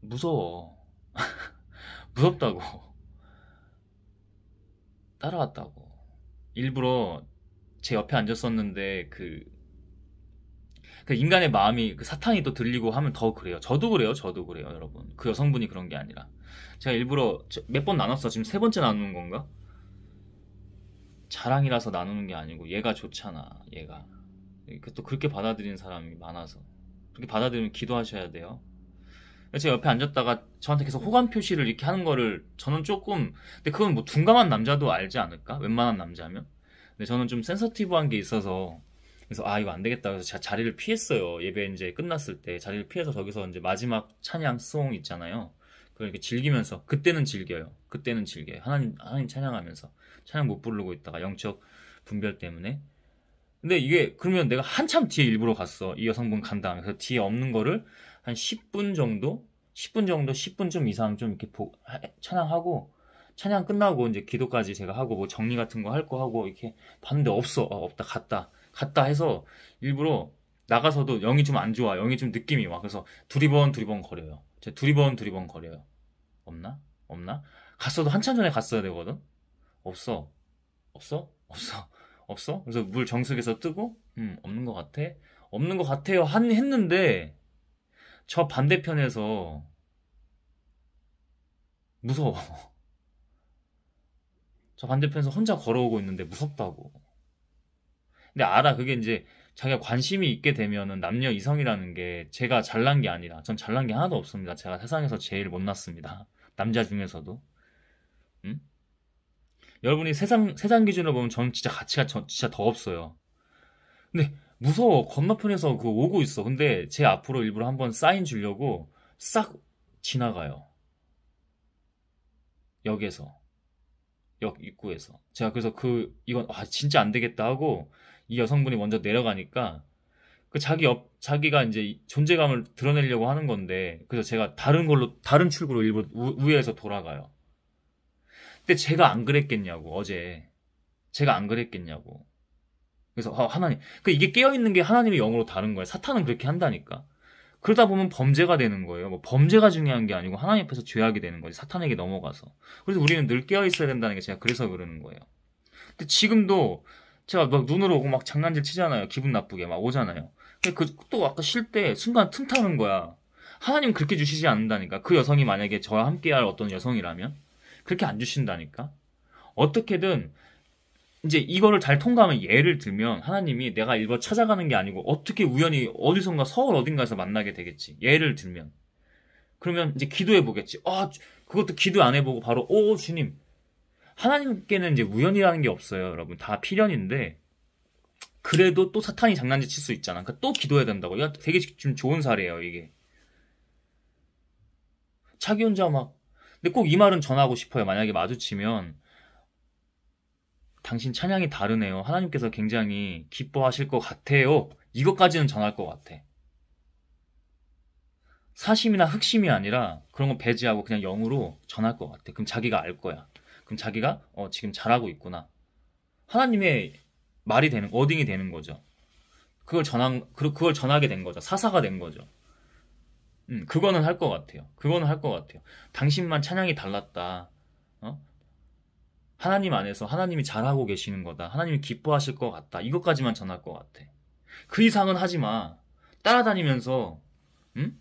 무서워. 무섭다고. 따라왔다고. 일부러 제 옆에 앉았었는데 그 인간의 마음이, 그 사탄이 또 들리고 하면 더 그래요. 저도 그래요, 여러분. 그 여성분이 그런 게 아니라. 제가 일부러 몇 번 나눴어. 지금 세 번째 나누는 건가? 자랑이라서 나누는 게 아니고 얘가 좋잖아. 얘가. 또 그렇게 받아들이는 사람이 많아서. 그렇게 받아들이면 기도하셔야 돼요. 제가 옆에 앉았다가 저한테 계속 호감 표시를 이렇게 하는 거를 저는 조금, 근데 그건 뭐 둔감한 남자도 알지 않을까? 웬만한 남자면. 근데 저는 좀 센서티브한 게 있어서, 그래서 이거 안 되겠다. 그래서 제가 자리를 피했어요. 예배 이제 끝났을 때 자리를 피해서 저기서 이제 마지막 찬양 송 있잖아요. 그걸 이렇게 즐기면서, 그때는 즐겨요. 하나님 찬양하면서 찬양 못 부르고 있다가 영적 분별 때문에. 근데 이게 그러면 내가 한참 뒤에 일부러 갔어. 이 여성분 간 다음에. 그래서 뒤에 없는 거를 한 10분 정도, 10분 좀 이상 좀 이렇게 찬양하고, 찬양 끝나고 이제 기도까지 제가 하고 뭐 정리 같은 거 할 거 하고 이렇게 봤는데 없어. 없다. 갔다 해서 일부러 나가서도 영이 좀 안 좋아. 영이 좀 느낌이 와. 그래서 두리번 거려요. 제가 두리번 거려요. 없나? 갔어도 한참 전에 갔어야 되거든. 없어. 그래서 물 정수기에서 뜨고 없는 것 같아. 없는 것 같아요. 했는데 저 반대편에서 무서워. 저 반대편에서 혼자 걸어오고 있는데 무섭다고. 근데 알아. 그게 이제 자기가 관심이 있게 되면은 남녀 이성이라는 게 제가 잘난 게 아니라 전 잘난 게 하나도 없습니다. 제가 세상에서 제일 못났습니다. 남자 중에서도. 응? 여러분이 세상 기준으로 보면 저는 진짜 가치가 진짜 더 없어요. 근데 무서워. 건너편에서 그 오고 있어. 근데 제 앞으로 일부러 한번 사인 주려고 싹 지나가요. 역에서. 역 입구에서. 제가 그래서 이건 진짜 안 되겠다 하고 이 여성분이 먼저 내려가니까 자기가 이제 존재감을 드러내려고 하는 건데 그래서 제가 다른 출구로 일부러 우회해서 돌아가요. 근데 제가 안 그랬겠냐고 어제. 제가 안 그랬겠냐고. 그래서 하나님. 이게 깨어있는 게 하나님의 영으로 다른 거예요. 사탄은 그렇게 한다니까. 그러다 보면 범죄가 되는 거예요. 뭐 범죄가 중요한 게 아니고 하나님 앞에서 죄하게 되는 거지. 사탄에게 넘어가서. 그래서 우리는 늘 깨어 있어야 된다는 게 제가 그래서 그러는 거예요. 근데 지금도 제가 막 눈으로 오고 막 장난질 치잖아요. 기분 나쁘게 막 오잖아요. 근데 또 아까 쉴 때 순간 틈타는 거야. 하나님 그렇게 주시지 않는다니까. 그 여성이 만약에 저와 함께할 어떤 여성이라면 그렇게 안 주신다니까. 어떻게든 이제 이거를 잘 통과하면 예를 들면 하나님이 내가 일부러 찾아가는 게 아니고 어떻게 우연히 어디선가 서울 어딘가에서 만나게 되겠지. 예를 들면. 그러면 이제 기도해 보겠지. 그것도 기도 안 해보고 바로 오 주님. 하나님께는 이제 우연이라는 게 없어요. 여러분 다 필연인데 그래도 또 사탄이 장난질 칠 수 있잖아. 그러니까 또 기도해야 된다고. 이거 되게 좀 좋은 사례예요 이게. 자기 혼자 막 근데 꼭 이 말은 전하고 싶어요. 만약에 마주치면 당신 찬양이 다르네요. 하나님께서 굉장히 기뻐하실 것 같아요. 이것까지는 전할 것 같아. 사심이나 흑심이 아니라 그런 거 배제하고 그냥 영으로 전할 것 같아. 그럼 자기가 알 거야. 그럼 자기가 지금 잘하고 있구나. 하나님의 말이 되는 워딩이 되는 거죠. 그걸 전하게 된 거죠. 사사가 된 거죠. 그거는 할 것 같아요. 그거는 할 것 같아요. 당신만 찬양이 달랐다. 어? 하나님 안에서 하나님이 잘하고 계시는 거다. 하나님이 기뻐하실 것 같다. 이것까지만 전할 것 같아. 그 이상은 하지 마. 따라다니면서, 응?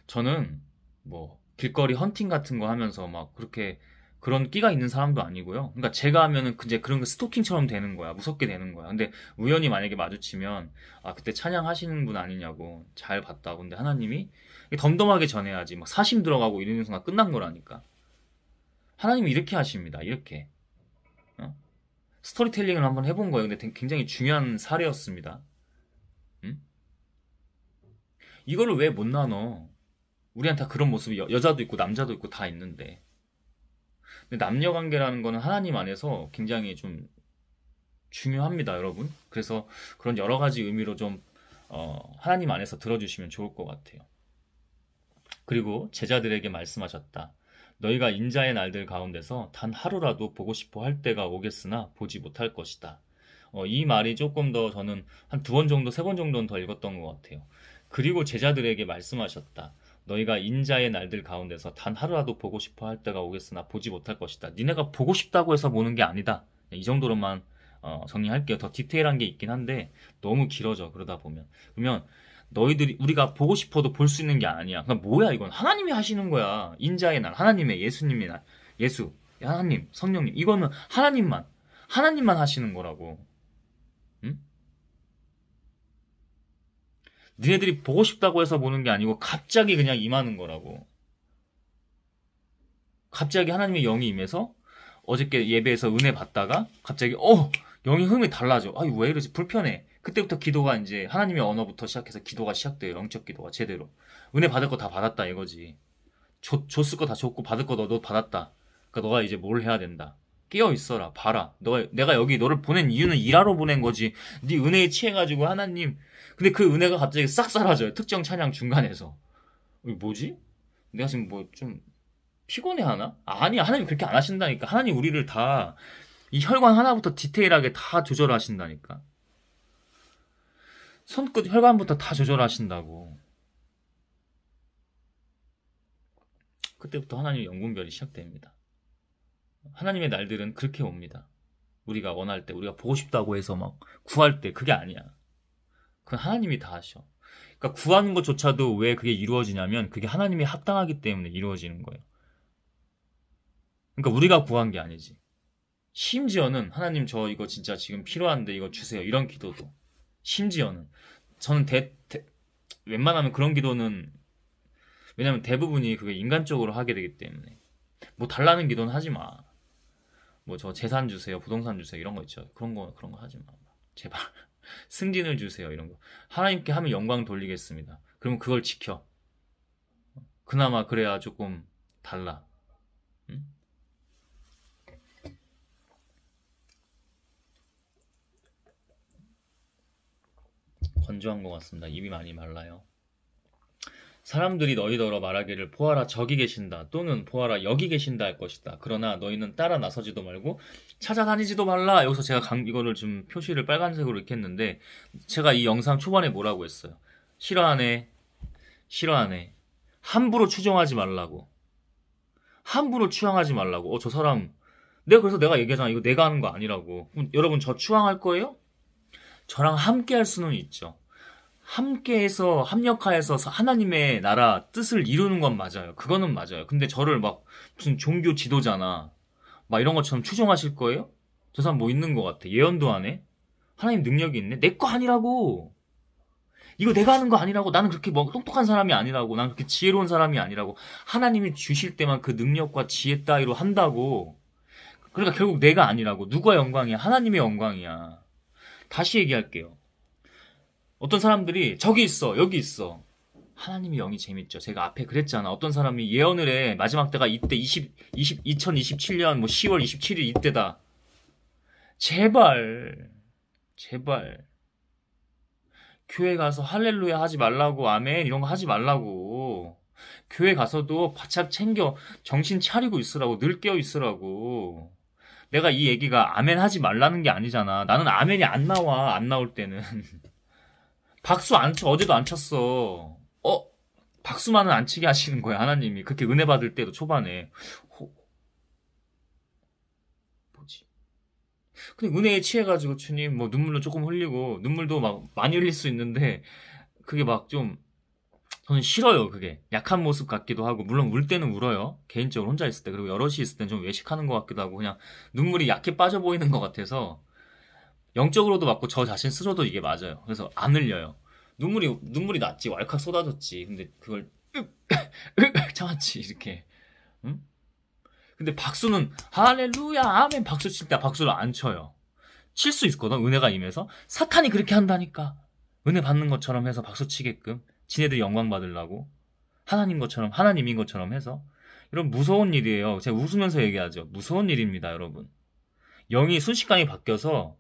저는 뭐 길거리 헌팅 같은 거 하면서 막 그렇게 그런 끼가 있는 사람도 아니고요. 그러니까 제가 하면은 이제 그런 거 스토킹처럼 되는 거야. 무섭게 되는 거야. 근데 우연히 만약에 마주치면 그때 찬양하시는 분 아니냐고 잘 봤다고. 근데 하나님이 덤덤하게 전해야지. 막 사심 들어가고 이러는 순간 끝난 거라니까. 하나님이 이렇게 하십니다. 이렇게. 스토리텔링을 한번 해본 거예요. 근데 굉장히 중요한 사례였습니다. 응? 이거를 왜 못 나눠? 우리한테 다 그런 모습이 여자도 있고 남자도 있고 다 있는데. 근데 남녀 관계라는 거는 하나님 안에서 굉장히 좀 중요합니다, 여러분. 그래서 그런 여러 가지 의미로 좀 하나님 안에서 들어주시면 좋을 것 같아요. 그리고 제자들에게 말씀하셨다. 너희가 인자의 날들 가운데서 단 하루라도 보고 싶어 할 때가 오겠으나 보지 못할 것이다. 이 말이 조금 더 저는 한 2번 정도, 3번 정도는 더 읽었던 것 같아요. 그리고 제자들에게 말씀하셨다. 너희가 인자의 날들 가운데서 단 하루라도 보고 싶어 할 때가 오겠으나 보지 못할 것이다. 니네가 보고 싶다고 해서 보는 게 아니다. 이 정도로만 정리할게요. 더 디테일한 게 있긴 한데 너무 길어져 그러다 보면. 그러면 우리가 보고 싶어도 볼 수 있는 게 아니야. 그러니까 뭐야 이건 하나님이 하시는 거야. 인자의 날, 하나님의 예수님의 날, 예수, 하나님, 성령님 이거는 하나님만 하시는 거라고. 응? 니네들이 보고 싶다고 해서 보는 게 아니고 갑자기 그냥 임하는 거라고. 갑자기 하나님의 영이 임해서 어저께 예배에서 은혜 받다가 갑자기 영의 흐름이 달라져. 왜 이러지? 불편해. 그때부터 기도가 이제 하나님의 언어부터 시작해서 기도가 시작돼요. 영적 기도가 제대로. 은혜 받을 거 다 받았다 이거지. 줬을 거 다 줬고 받을 거 너도 받았다. 그러니까 너가 이제 뭘 해야 된다. 깨어 있어라. 봐라. 내가 여기 너를 보낸 이유는 일하러 보낸 거지. 네 은혜에 취해가지고 하나님. 근데 그 은혜가 갑자기 싹 사라져요. 특정 찬양 중간에서. 뭐지? 내가 지금 뭐 좀 피곤해 하나? 아니야. 하나님 그렇게 안 하신다니까. 하나님 우리를 다 이 혈관 하나부터 디테일하게 다 조절하신다니까. 손끝 혈관부터 다 조절하신다고. 그때부터 하나님의 영분별이 시작됩니다. 하나님의 날들은 그렇게 옵니다. 우리가 원할 때, 우리가 보고 싶다고 해서 막 구할 때 그게 아니야. 그건 하나님이 다 하셔. 그러니까 구하는 것조차도 왜 그게 이루어지냐면 그게 하나님이 합당하기 때문에 이루어지는 거예요. 그러니까 우리가 구한 게 아니지. 심지어는 하나님 저 이거 진짜 지금 필요한데 이거 주세요. 이런 기도도. 심지어는 저는 웬만하면 그런 기도는 왜냐면 대부분이 그게 인간적으로 하게 되기 때문에 뭐 달라는 기도는 하지 마. 뭐 저 재산 주세요, 부동산 주세요 이런 거 있죠. 그런 거 하지 마. 제발 승진을 주세요 이런 거. 하나님께 하면 영광 돌리겠습니다. 그러면 그걸 지켜. 그나마 그래야 조금 달라. 응? 건조한 것 같습니다. 입이 많이 말라요. 사람들이 너희더러 말하기를 보아라 저기 계신다 또는 보아라 여기 계신다 할 것이다. 그러나 너희는 따라 나서지도 말고 찾아다니지도 말라. 여기서 제가 이거를 좀 표시를 빨간색으로 이렇게 했는데 제가 이 영상 초반에 뭐라고 했어요? 싫어하네. 함부로 추정하지 말라고. 함부로 추앙하지 말라고. 저 사람 내가 얘기하잖아. 이거 내가 하는 거 아니라고. 그럼 여러분 저 추앙할 거예요? 저랑 함께 할 수는 있죠. 함께해서 합력하여서 하나님의 나라 뜻을 이루는 건 맞아요. 그거는 맞아요. 근데 저를 막 무슨 종교 지도자나 막 이런 것처럼 추종하실 거예요? 저 사람 뭐 있는 것 같아. 예언도 안 해? 하나님 능력이 있네? 내 거 아니라고. 이거 내가 하는 거 아니라고. 나는 그렇게 뭐 똑똑한 사람이 아니라고. 나는 그렇게 지혜로운 사람이 아니라고. 하나님이 주실 때만 그 능력과 지혜 따위로 한다고. 그러니까 결국 내가 아니라고. 누가 영광이야? 하나님의 영광이야. 다시 얘기할게요. 어떤 사람들이 저기 있어 여기 있어. 하나님의 영이 재밌죠. 제가 앞에 그랬잖아. 어떤 사람이 예언을 해. 마지막 때가 이때 2027년 뭐 10월 27일 이때다. 제발 교회 가서 할렐루야 하지 말라고. 아멘 이런 거 하지 말라고. 교회 가서도 바짝 챙겨 정신 차리고 있으라고. 늘 깨어 있으라고. 내가 이 얘기가 아멘 하지 말라는 게 아니잖아. 나는 아멘이 안 나와. 안 나올 때는 박수 안 쳐. 어제도 안 쳤어. 박수만은 안 치게 하시는 거야, 하나님이. 그렇게 은혜 받을 때도 초반에. 뭐지? 근데 은혜에 취해가지고, 주님, 뭐, 눈물로 조금 흘리고, 눈물도 막 많이 흘릴 수 있는데, 그게 막 좀, 저는 싫어요, 그게. 약한 모습 같기도 하고, 물론 울 때는 울어요. 개인적으로 혼자 있을 때. 그리고 여럿이 있을 땐 좀 외식하는 것 같기도 하고, 그냥 눈물이 약해 빠져 보이는 것 같아서, 영적으로도 맞고 저 자신 스스로도 이게 맞아요. 그래서 안 흘려요. 눈물이 났지. 왈칵 쏟아졌지. 근데 그걸 참았지 이렇게. 응? 근데 박수는 할렐루야 아멘 박수 칠 때 박수를 안 쳐요. 칠 수 있거든. 은혜가 임해서. 사탄이 그렇게 한다니까. 은혜 받는 것처럼 해서 박수 치게끔. 지네들이 영광 받으려고. 하나님인 것처럼 해서. 이런 무서운 일이에요. 제가 웃으면서 얘기하죠. 무서운 일입니다, 여러분. 영이 순식간에 바뀌어서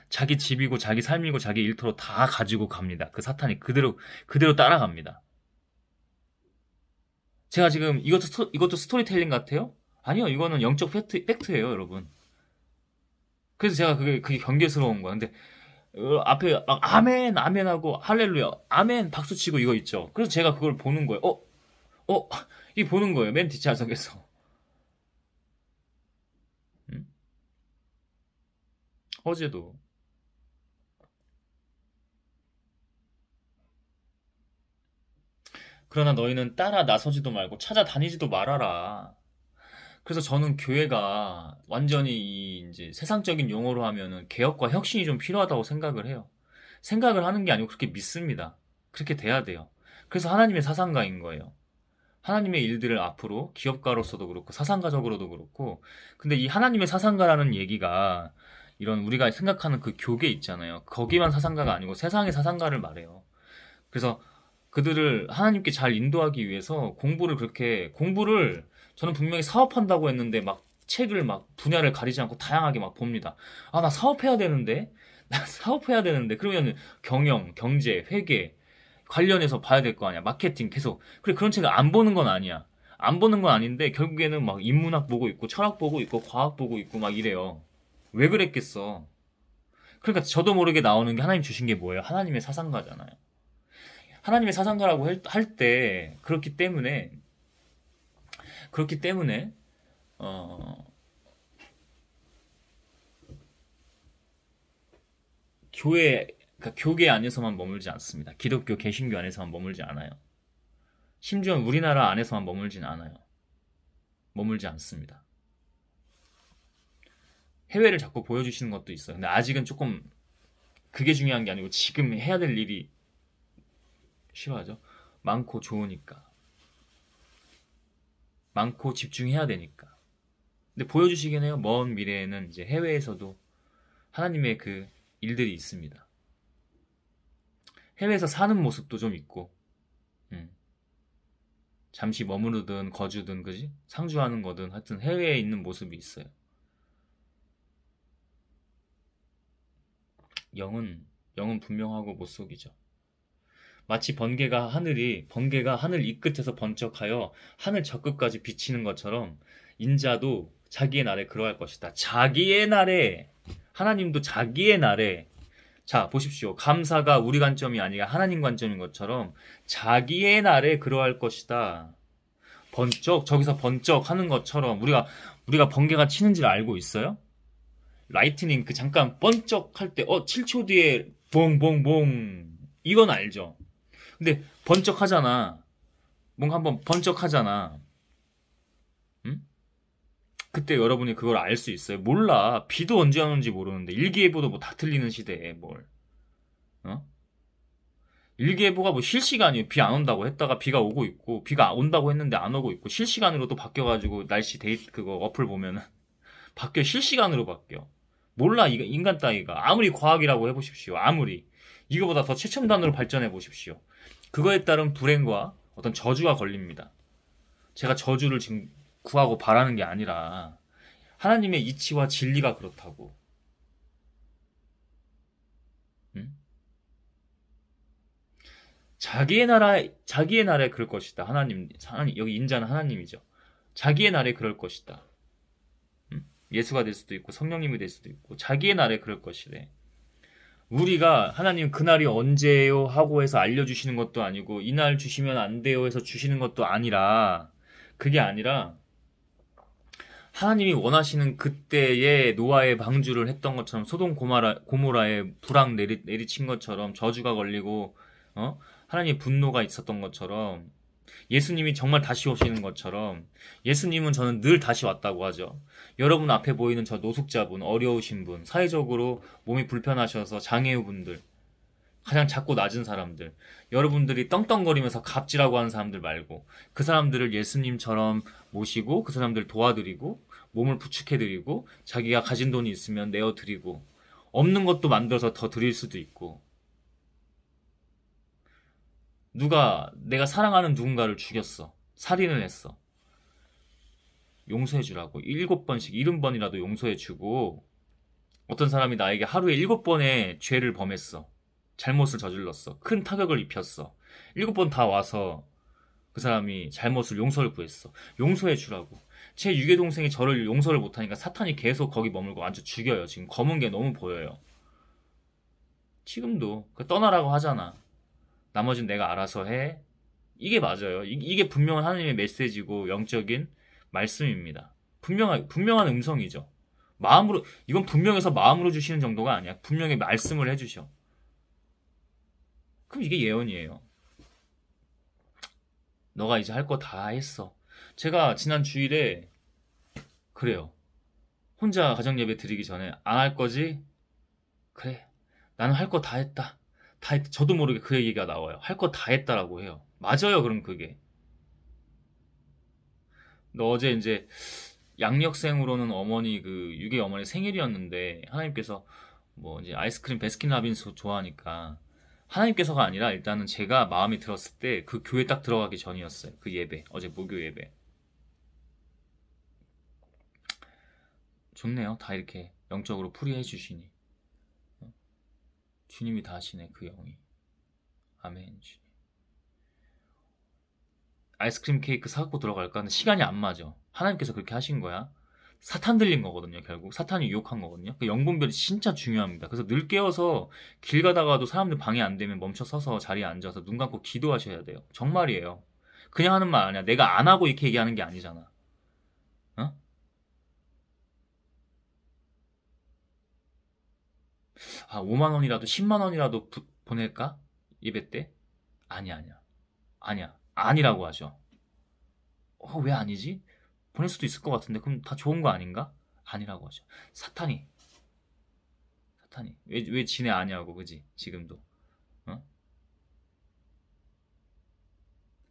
자기 집이고 자기 삶이고 자기 일터로 다 가지고 갑니다. 그 사탄이 그대로 따라갑니다. 제가 지금 이것도 스토리텔링 같아요? 아니요, 이거는 영적 팩트예요, 여러분. 그래서 제가 그게 경계스러운 거야. 근데 앞에 막 아멘 하고 할렐루야 아멘 박수 치고 이거 있죠. 그래서 제가 그걸 보는 거예요. 이 보는 거예요. 맨 뒷좌석에서. 응? 어제도. 그러나 너희는 따라 나서지도 말고 찾아다니지도 말아라. 그래서 저는 교회가 완전히 이제 세상적인 용어로 하면은 개혁과 혁신이 좀 필요하다고 생각을 해요. 생각을 하는 게 아니고 그렇게 믿습니다. 그렇게 돼야 돼요. 그래서 하나님의 사상가인 거예요. 하나님의 일들을 앞으로 기업가로서도 그렇고 사상가적으로도 그렇고. 근데 이 하나님의 사상가라는 얘기가 이런 우리가 생각하는 그 교계 있잖아요. 거기만 사상가가 아니고 세상의 사상가를 말해요. 그래서 그들을 하나님께 잘 인도하기 위해서 공부를 저는 분명히 사업한다고 했는데 막 책을 막 분야를 가리지 않고 다양하게 막 봅니다. 나 사업해야 되는데 그러면 경영, 경제, 회계 관련해서 봐야 될 거 아니야. 마케팅 계속. 그래 그런 책을 안 보는 건 아니야. 안 보는 건 아닌데 결국에는 막 인문학 보고 있고 철학 보고 있고 과학 보고 있고 막 이래요. 왜 그랬겠어? 그러니까 저도 모르게 나오는 게 하나님 주신 게 뭐예요? 하나님의 사상가잖아요. 하나님의 사상가라고 할 때 그렇기 때문에 어 그러니까 교계 안에서만 머물지 않습니다. 기독교 개신교 안에서만 머물지 않아요. 심지어 우리나라 안에서만 머물진 않아요. 머물지 않습니다. 해외를 자꾸 보여주시는 것도 있어요. 근데 아직은 조금 그게 중요한 게 아니고 지금 해야 될 일이 싫어하죠. 많고 좋으니까. 많고 집중해야 되니까. 근데 보여주시긴 해요. 먼 미래에는 이제 해외에서도 하나님의 그 일들이 있습니다. 해외에서 사는 모습도 좀 있고, 잠시 머무르든 거주든 그지? 상주하는 거든 하여튼 해외에 있는 모습이 있어요. 영은 분명하고 못 속이죠. 마치 번개가 하늘 이 끝에서 번쩍하여 하늘 저 끝까지 비치는 것처럼 인자도 자기의 날에 그러할 것이다. 자기의 날에, 하나님도 자기의 날에, 자 보십시오. 감사가 우리 관점이 아니라 하나님 관점인 것처럼 자기의 날에 그러할 것이다. 저기서 번쩍 하는 것처럼 우리가 번개가 치는지를 알고 있어요? 라이트닝 그 잠깐 번쩍 할 때 7초 뒤에 봉봉봉 이건 알죠. 근데 번쩍 하잖아. 뭔가 한번 번쩍 하잖아. 응? 그때 여러분이 그걸 알 수 있어요? 몰라. 비도 언제 오는지 모르는데 일기예보도 뭐 다 틀리는 시대에 뭘. 일기예보가 뭐 실시간이에요. 비 안 온다고 했다가 비가 오고 있고 비가 온다고 했는데 안 오고 있고 실시간으로 또 바뀌어가지고 날씨 데이트 그거 어플 보면은 바뀌어. 실시간으로 바뀌어. 몰라 인간 따위가. 아무리 과학이라고 해보십시오. 아무리 이거보다 더 최첨단으로 발전해 보십시오. 그거에 따른 불행과 어떤 저주가 걸립니다. 제가 저주를 지금 구하고 바라는 게 아니라 하나님의 이치와 진리가 그렇다고. 응? 자기의 나라에 그럴 것이다. 하나님 여기 인자는 하나님이죠. 자기의 나라에 그럴 것이다. 예수가 될 수도 있고 성령님이 될 수도 있고 자기의 날에 그럴 것이래. 우리가 하나님 그날이 언제요 하고 해서 알려주시는 것도 아니고 이날 주시면 안 돼요 해서 주시는 것도 아니라 그게 아니라 하나님이 원하시는 그때에 노아의 방주를 했던 것처럼 소돔 고모라에 불황 내리친 것처럼 저주가 걸리고 하나님의 분노가 있었던 것처럼 예수님이 정말 다시 오시는 것처럼 예수님은 저는 늘 다시 왔다고 하죠. 여러분 앞에 보이는 저 노숙자분, 어려우신 분, 사회적으로 몸이 불편하셔서 장애우분들, 가장 작고 낮은 사람들, 여러분들이 떵떵거리면서 갑질하고 하는 사람들 말고 그 사람들을 예수님처럼 모시고 그 사람들 도와드리고 몸을 부축해드리고 자기가 가진 돈이 있으면 내어드리고 없는 것도 만들어서 더 드릴 수도 있고 내가 사랑하는 누군가를 죽였어. 살인을 했어. 용서해주라고. 7번씩 70번이라도 용서해주고 어떤 사람이 나에게 하루에 7번의 죄를 범했어. 잘못을 저질렀어. 큰 타격을 입혔어. 7번 다 와서 그 사람이 용서를 구했어. 용서해주라고. 제 유괴동생이 저를 용서를 못하니까 사탄이 계속 거기 머물고 완전 죽여요. 지금 검은 게 너무 보여요. 지금도 떠나라고 하잖아. 나머지는 내가 알아서 해. 이게 맞아요. 이게 분명한 하나님의 메시지고 영적인 말씀입니다. 분명한 음성이죠. 이건 분명해서 마음으로 주시는 정도가 아니야. 분명히 말씀을 해주셔. 그럼 이게 예언이에요. 너가 이제 할 거 다 했어. 제가 지난 주일에 그래요. 혼자 가정예배 드리기 전에 안 할 거지? 그래. 나는 할 거 다 했다. 저도 모르게 그 얘기가 나와요. 할 거 다 했다라고 해요. 맞아요, 그럼 그게. 너 어제 이제 양력생으로는 어머니 유괴 어머니 생일이었는데 하나님께서 뭐 이제 아이스크림 베스킨라빈스 좋아하니까 하나님께서가 아니라 일단은 제가 마음에 들었을 때 그 교회 딱 들어가기 전이었어요. 그 예배, 어제 목요 예배. 좋네요. 다 이렇게 영적으로 풀이해 주시니. 주님이 다 하시네, 그 영이. 아멘. 주님. 아이스크림 케이크 사갖고 들어갈까? 근데 시간이 안 맞아. 하나님께서 그렇게 하신 거야. 사탄 들린 거거든요, 결국. 사탄이 유혹한 거거든요. 그 영분별이 진짜 중요합니다. 그래서 늘 깨어서 길 가다가도 사람들 방해 안 되면 멈춰 서서 자리에 앉아서 눈 감고 기도하셔야 돼요. 정말이에요. 그냥 하는 말 아니야. 내가 안 하고 이렇게 얘기하는 게 아니잖아. 아, 5만 원이라도 10만 원이라도 보낼까? 예배 때? 아니야, 아니야. 아니야. 아니라고 하죠. 왜 아니지? 보낼 수도 있을 것 같은데 그럼 다 좋은 거 아닌가? 아니라고 하죠. 사탄이 왜 지네 아니하고 그지? 지금도 어?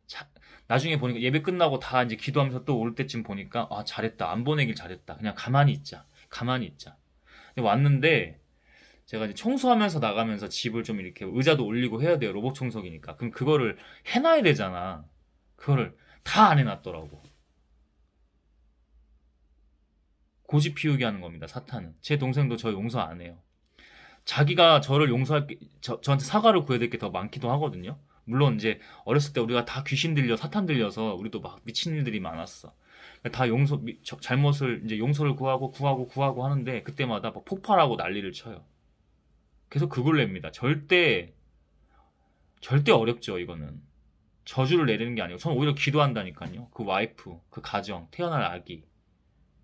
자, 나중에 보니까 예배 끝나고 다 이제 기도하면서 또 올 때쯤 보니까 아 잘했다 안 보내길 잘했다 그냥 가만히 있자 가만히 있자. 근데 왔는데 제가 이제 청소하면서 나가면서 집을 좀 이렇게 의자도 올리고 해야 돼요. 로봇 청소기니까. 그럼 그거를 해놔야 되잖아. 그거를 다 안 해놨더라고. 고집 피우게 하는 겁니다. 사탄은. 제 동생도 저 용서 안 해요. 자기가 저를 용서할 게, 저한테 사과를 구해야 될 게 더 많기도 하거든요. 물론 이제 어렸을 때 우리가 다 귀신 들려 사탄 들려서 우리도 막 미친 일들이 많았어. 다 잘못을 이제 용서를 구하고 하는데 그때마다 막 폭발하고 난리를 쳐요. 계속 그걸 냅니다. 절대 어렵죠, 이거는. 저주를 내리는 게 아니고 저는 오히려 기도한다니까요. 그 와이프, 그 가정, 태어날 아기.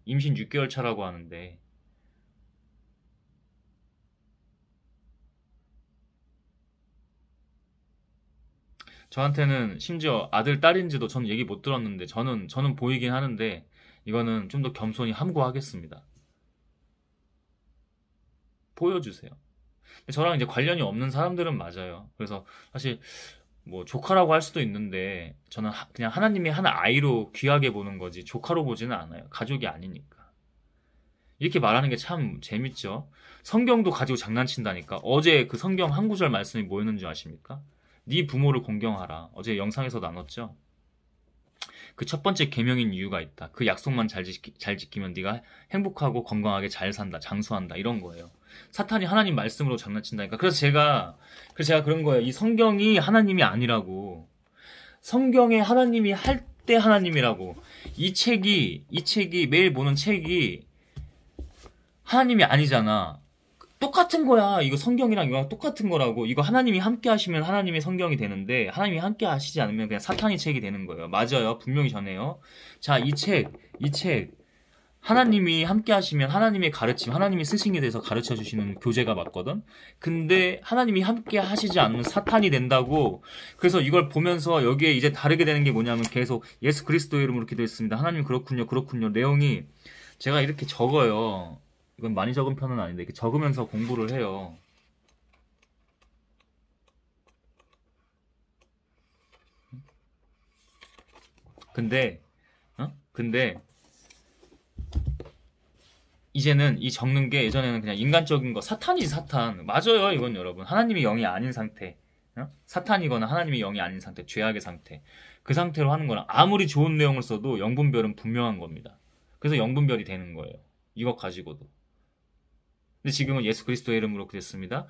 임신 6개월 차라고 하는데 저한테는 심지어 아들, 딸인지도 저는 얘기 못 들었는데 저는 보이긴 하는데 이거는 좀 더 겸손히 함구하겠습니다. 보여주세요. 저랑 이제 관련이 없는 사람들은 맞아요. 그래서 사실 뭐 조카라고 할 수도 있는데 저는 그냥 하나님이 한 아이로 귀하게 보는 거지 조카로 보지는 않아요. 가족이 아니니까. 이렇게 말하는 게 참 재밌죠. 성경도 가지고 장난친다니까. 어제 그 성경 한 구절 말씀이 뭐였는 줄 아십니까? 네 부모를 공경하라. 어제 영상에서 나눴죠. 그 첫 번째 계명인 이유가 있다. 그 약속만 잘 지키면 네가 행복하고 건강하게 잘 산다, 장수한다 이런 거예요. 사탄이 하나님 말씀으로 장난친다니까. 그래서 제가 그런 거예요. 이 성경이 하나님이 아니라고. 성경에 하나님이 할 때 하나님이라고. 이 책이 매일 보는 책이 하나님이 아니잖아. 똑같은 거야. 이거 성경이랑 이거랑 똑같은 거라고. 이거 하나님이 함께 하시면 하나님의 성경이 되는데 하나님이 함께 하시지 않으면 그냥 사탄의 책이 되는 거예요. 맞아요. 분명히 전해요. 자, 이 책 하나님이 함께 하시면 하나님의 가르침, 하나님이 스승에 대해서 가르쳐 주시는 교재가 맞거든. 근데 하나님이 함께 하시지 않는 사탄이 된다고. 그래서 이걸 보면서 여기에 이제 다르게 되는 게 뭐냐면 계속 예수 그리스도의 이름으로 기도했습니다. 하나님 그렇군요. 내용이 제가 이렇게 적어요. 이건 많이 적은 편은 아닌데 이렇게 적으면서 공부를 해요. 근데 이제는 이 적는 게 예전에는 그냥 인간적인 거 사탄이지 사탄. 맞아요 이건 여러분. 하나님이 영이 아닌 상태. 사탄이거나 하나님이 영이 아닌 상태, 죄악의 상태. 그 상태로 하는 거랑 아무리 좋은 내용을 써도 영분별은 분명한 겁니다. 그래서 영분별이 되는 거예요. 이것 가지고도. 근데 지금은 예수 그리스도의 이름으로 그랬습니다.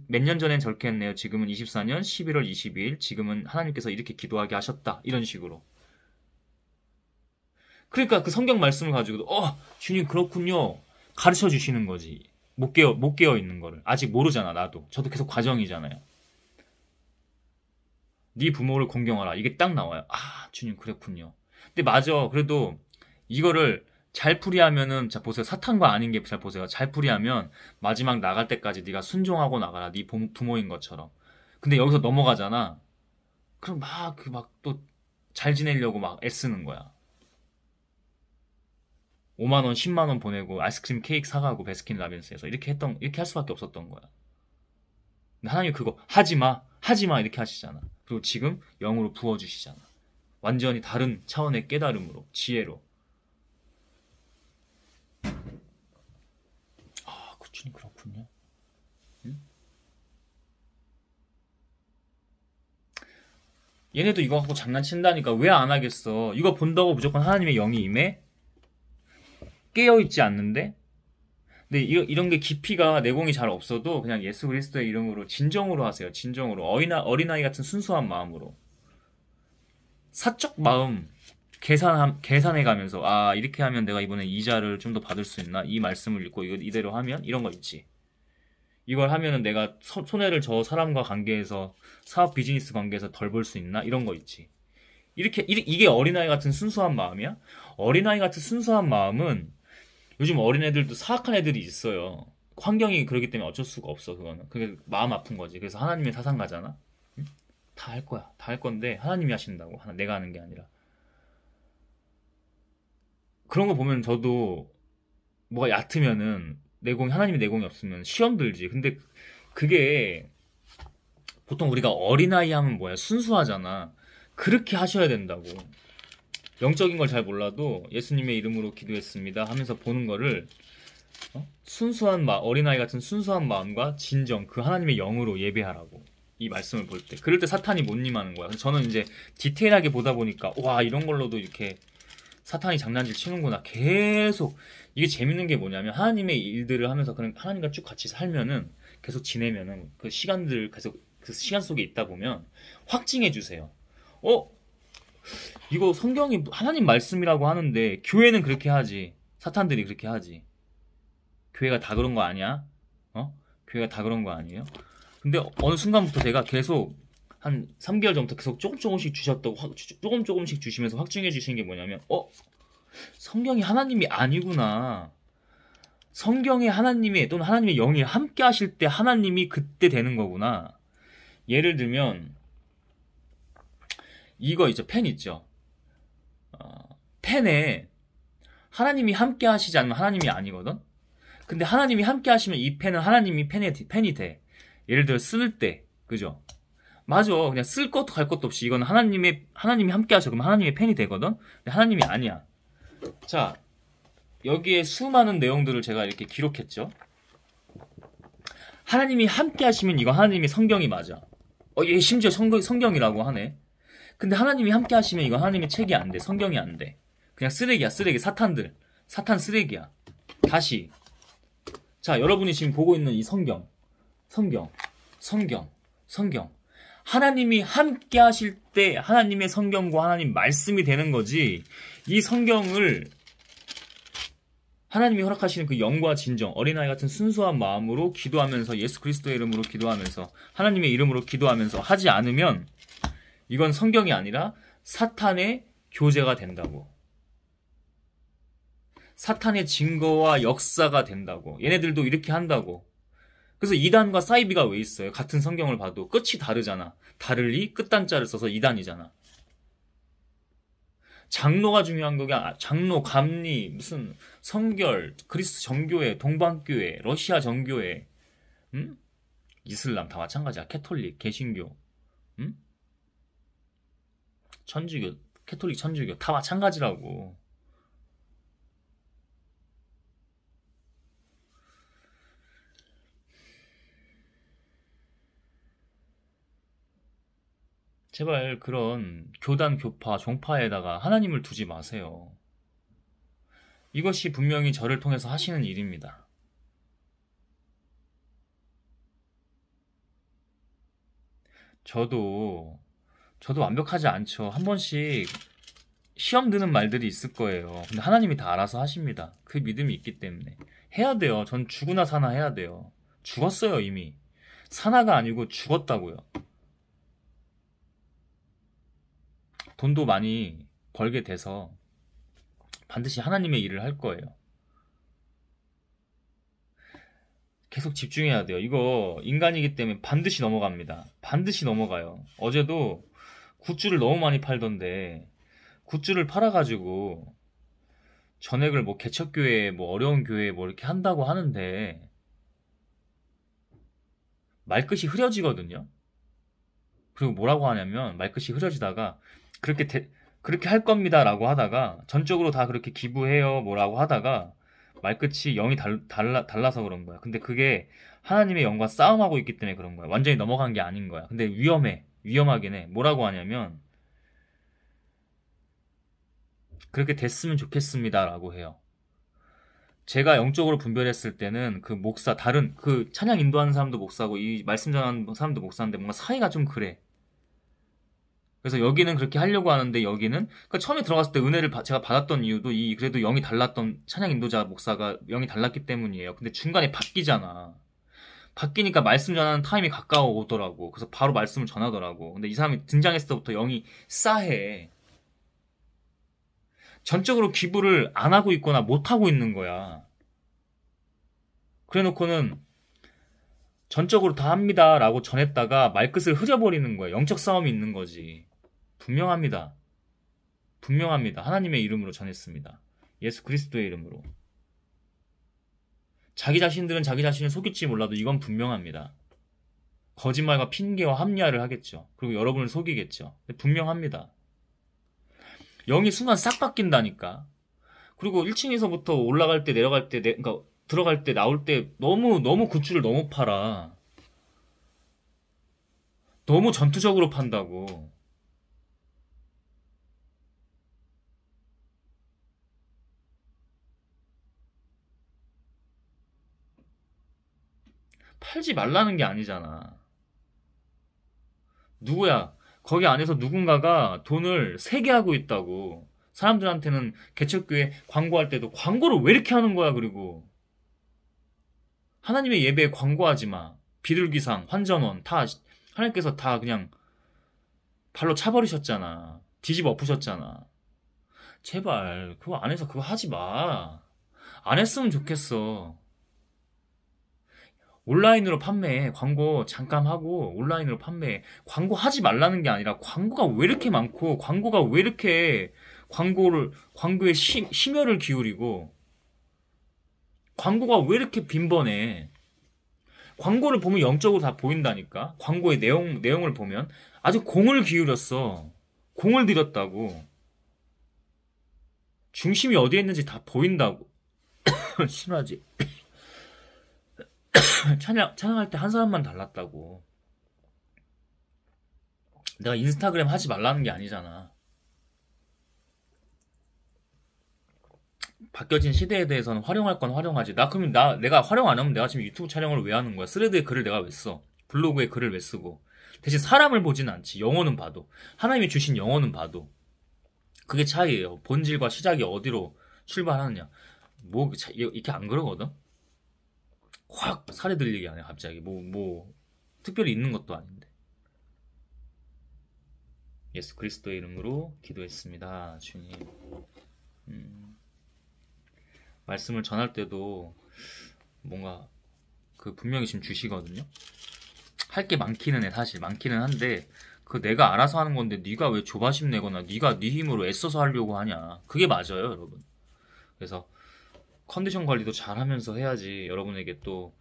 몇 년 전엔 저렇게 했네요. 지금은 24년 11월 22일. 지금은 하나님께서 이렇게 기도하게 하셨다. 이런 식으로. 그러니까 그 성경 말씀을 가지고도 주님 그렇군요. 가르쳐 주시는 거지. 못 깨어 있는 거를. 아직 모르잖아, 나도. 저도 계속 과정이잖아요. 네 부모를 공경하라. 이게 딱 나와요. 주님 그랬군요. 근데 맞아. 그래도 이거를 잘 풀이하면은 자 보세요. 사탄과 아닌 게 잘 보세요. 잘 풀이하면 마지막 나갈 때까지 네가 순종하고 나가라. 네 부모인 것처럼. 근데 여기서 넘어가잖아. 그럼 막 또 잘 지내려고 막 애쓰는 거야. 5만 원, 10만 원 보내고 아이스크림 케이크 사가고 베스킨라빈스에서 이렇게 할 수밖에 없었던 거야. 근데 하나님 그거 하지 마 이렇게 하시잖아. 그리고 지금 영으로 부어주시잖아. 완전히 다른 차원의 깨달음으로, 지혜로. 주님 그렇군요. 응? 얘네도 이거 갖고 장난친다니까 왜 안 하겠어. 이거 본다고 무조건 하나님의 영이 임해? 깨어있지 않는데? 근데 이런 게 깊이가 내공이 잘 없어도 그냥 예수 그리스도의 이름으로 진정으로 하세요. 진정으로. 어린아이 같은 순수한 마음으로. 사적 마음 계산해 가면서 이렇게 하면 내가 이번에 이자를 좀 더 받을 수 있나? 이 말씀을 읽고 이대로 하면 이런 거 있지. 이걸 하면은 내가 손해를 저 사람과 관계에서 사업 비즈니스 관계에서 덜 벌 수 있나? 이런 거 있지. 이게 어린아이 같은 순수한 마음이야? 어린아이 같은 순수한 마음은 요즘 어린애들도 사악한 애들이 있어요. 환경이 그러기 때문에 어쩔 수가 없어. 그거는 그게 마음 아픈 거지. 그래서 하나님의 사상가잖아. 응? 다 할 거야. 다 할 건데 하나님이 하신다고. 내가 하는 게 아니라. 그런 거 보면 저도 뭐가 얕으면은 내공 하나님의 내공이 없으면 시험 들지. 근데 그게 보통 우리가 어린아이 하면 뭐야? 순수하잖아. 그렇게 하셔야 된다고. 영적인 걸 잘 몰라도 예수님의 이름으로 기도했습니다 하면서 보는 거를 순수한 어린아이 같은 순수한 마음과 진정 그 하나님의 영으로 예배하라고. 이 말씀을 볼 때. 그럴 때 사탄이 못 임하는 거야. 그래서 저는 이제 디테일하게 보다 보니까 와 이런 걸로도 이렇게 사탄이 장난질 치는구나. 계속 이게 재밌는 게 뭐냐면 하나님의 일들을 하면서 그냥 하나님과 쭉 같이 살면은 계속 지내면은 그 시간들 계속 그 시간 속에 있다 보면 확증해 주세요. 이거 성경이 하나님 말씀이라고 하는데 교회는 그렇게 하지. 사탄들이 그렇게 하지. 교회가 다 그런 거 아니야? 교회가 다 그런 거 아니에요? 근데 어느 순간부터 제가 계속 한 3개월 전부터 계속 조금씩 주셨다고 조금씩 주시면서 확증해 주시는 게 뭐냐면 성경이 하나님이 아니구나. 성경에 하나님이 또는 하나님의 영이 함께 하실 때 하나님이 그때 되는 거구나. 예를 들면 이거 있죠. 펜 있죠. 펜에 하나님이 함께 하시지 않으면 하나님이 아니거든. 근데 하나님이 함께 하시면 이 펜은 하나님이 펜이 돼. 예를 들어 쓸 때 그죠? 맞아. 그냥 쓸 것도 갈 것도 없이 이건 하나님이 함께 하셔. 그럼 하나님의 펜이 되거든. 근데 하나님이 아니야. 자, 여기에 수많은 내용들을 제가 이렇게 기록했죠. 하나님이 함께 하시면 이거 하나님의 성경이 맞아. 얘 심지어 성경이라고 하네. 근데 하나님이 함께 하시면 이거 하나님의 책이 안 돼. 성경이 안 돼. 그냥 쓰레기야. 쓰레기. 사탄 쓰레기야. 다시. 자, 여러분이 지금 보고 있는 이 성경. 하나님이 함께 하실 때 하나님의 성경과 하나님 말씀이 되는 거지. 이 성경을 하나님이 허락하시는 그 영과 진정, 어린아이 같은 순수한 마음으로 기도하면서 예수 그리스도의 이름으로 기도하면서 하나님의 이름으로 기도하면서 하지 않으면 이건 성경이 아니라 사탄의 교제가 된다고. 사탄의 증거와 역사가 된다고. 얘네들도 이렇게 한다고. 그래서 이단과 사이비가 왜 있어요? 같은 성경을 봐도 끝이 다르잖아. 다를리 끝단자를 써서 이단이잖아. 장로가 중요한 거가 아니야. 장로, 감리, 무슨 성결, 그리스도 정교회, 동방교회, 러시아 정교회, 이슬람 다 마찬가지야. 캐톨릭, 개신교, 천주교, 캐톨릭, 천주교 다 마찬가지라고. 제발 그런 교단, 교파, 종파에다가 하나님을 두지 마세요. 이것이 분명히 저를 통해서 하시는 일입니다. 저도 완벽하지 않죠. 한 번씩 시험 드는 말들이 있을 거예요. 근데 하나님이 다 알아서 하십니다. 그 믿음이 있기 때문에. 해야 돼요. 전 죽으나 사나 해야 돼요. 죽었어요, 이미. 사나가 아니고 죽었다고요. 돈도 많이 벌게 돼서 반드시 하나님의 일을 할 거예요. 계속 집중해야 돼요. 이거 인간이기 때문에 반드시 넘어갑니다. 반드시 넘어가요. 어제도 굿즈를 너무 많이 팔던데 굿즈를 팔아가지고 전액을 뭐 개척교회, 뭐 어려운 교회 뭐 이렇게 한다고 하는데 말끝이 흐려지거든요. 그리고 뭐라고 하냐면 말끝이 흐려지다가 그렇게 할 겁니다 라고 하다가 전적으로 다 그렇게 기부해요 뭐라고 하다가 말끝이 영이 달라서 그런 거야. 근데 그게 하나님의 영과 싸움하고 있기 때문에 그런 거야. 완전히 넘어간 게 아닌 거야. 근데 위험하긴 해. 뭐라고 하냐면 그렇게 됐으면 좋겠습니다 라고 해요. 제가 영적으로 분별했을 때는 그 목사, 다른 그 찬양 인도하는 사람도 목사고 이 말씀 전하는 사람도 목사인데 뭔가 사이가 좀 그래. 그래서 여기는 그렇게 하려고 하는데 여기는 그러니까 처음에 들어갔을 때 은혜를 제가 받았던 이유도 그래도 영이 달랐던 찬양 인도자 목사가 영이 달랐기 때문이에요. 근데 중간에 바뀌잖아. 바뀌니까 말씀 전하는 타임이 가까워 오더라고. 그래서 바로 말씀을 전하더라고. 근데 이 사람이 등장했을 때부터 영이 싸해. 전적으로 기부를 안 하고 있거나 못 하고 있는 거야. 그래 놓고는 전적으로 다 합니다 라고 전했다가 말끝을 흐려버리는 거예요. 영적 싸움이 있는 거지. 분명합니다. 분명합니다. 하나님의 이름으로 전했습니다. 예수 그리스도의 이름으로. 자기 자신들은 자기 자신을 속일지 몰라도 이건 분명합니다. 거짓말과 핑계와 합리화를 하겠죠. 그리고 여러분을 속이겠죠. 분명합니다. 영이 순간 싹 바뀐다니까. 그리고 1층에서부터 올라갈 때 내려갈 때 그러니까 들어갈 때 나올 때 너무 굿즈를 너무 팔아. 너무 전투적으로 판다고. 팔지 말라는 게 아니잖아. 누구야? 거기 안에서 누군가가 돈을 세게 하고 있다고. 사람들한테는 개척교회 광고할 때도 광고를 왜 이렇게 하는 거야, 그리고. 하나님의 예배에 광고하지 마. 비둘기상, 환전원, 다, 하나님께서 다 그냥 발로 차버리셨잖아. 뒤집어 엎으셨잖아. 제발, 그거 안에서 그거 하지 마. 안 했으면 좋겠어. 온라인으로 판매해. 광고 잠깐 하고 온라인으로 판매해. 광고 하지 말라는 게 아니라 광고가 왜 이렇게 많고 광고가 왜 이렇게 광고에 심혈을 기울이고 광고가 왜 이렇게 빈번해. 광고를 보면 영적으로 다 보인다니까. 광고의 내용을 보면 아주 공을 기울였어. 공을 들였다고. 중심이 어디에 있는지 다 보인다고. 심하지. 찬양할 때 한 사람만 달랐다고. 내가 인스타그램 하지 말라는 게 아니잖아. 바뀌어진 시대에 대해서는 활용할 건 활용하지. 그러면 내가 활용 안 하면 내가 지금 유튜브 촬영을 왜 하는 거야? 스레드에 글을 내가 왜 써? 블로그에 글을 왜 쓰고? 대신 사람을 보진 않지. 영혼은 봐도. 하나님이 주신 영혼은 봐도. 그게 차이예요. 본질과 시작이 어디로 출발하느냐. 이렇게 안 그러거든? 확 살이 들리게 하네, 갑자기. 특별히 있는 것도 아닌데. 예수 그리스도의 이름으로 기도했습니다, 주님. 말씀을 전할 때도 뭔가 분명히 지금 주시거든요. 할 게 많기는 해, 사실. 많기는 한데 내가 알아서 하는 건데 네가 왜 조바심 내거나 네가 네 힘으로 애써서 하려고 하냐. 그게 맞아요, 여러분. 그래서 컨디션 관리도 잘 하면서 해야지. 여러분에게 또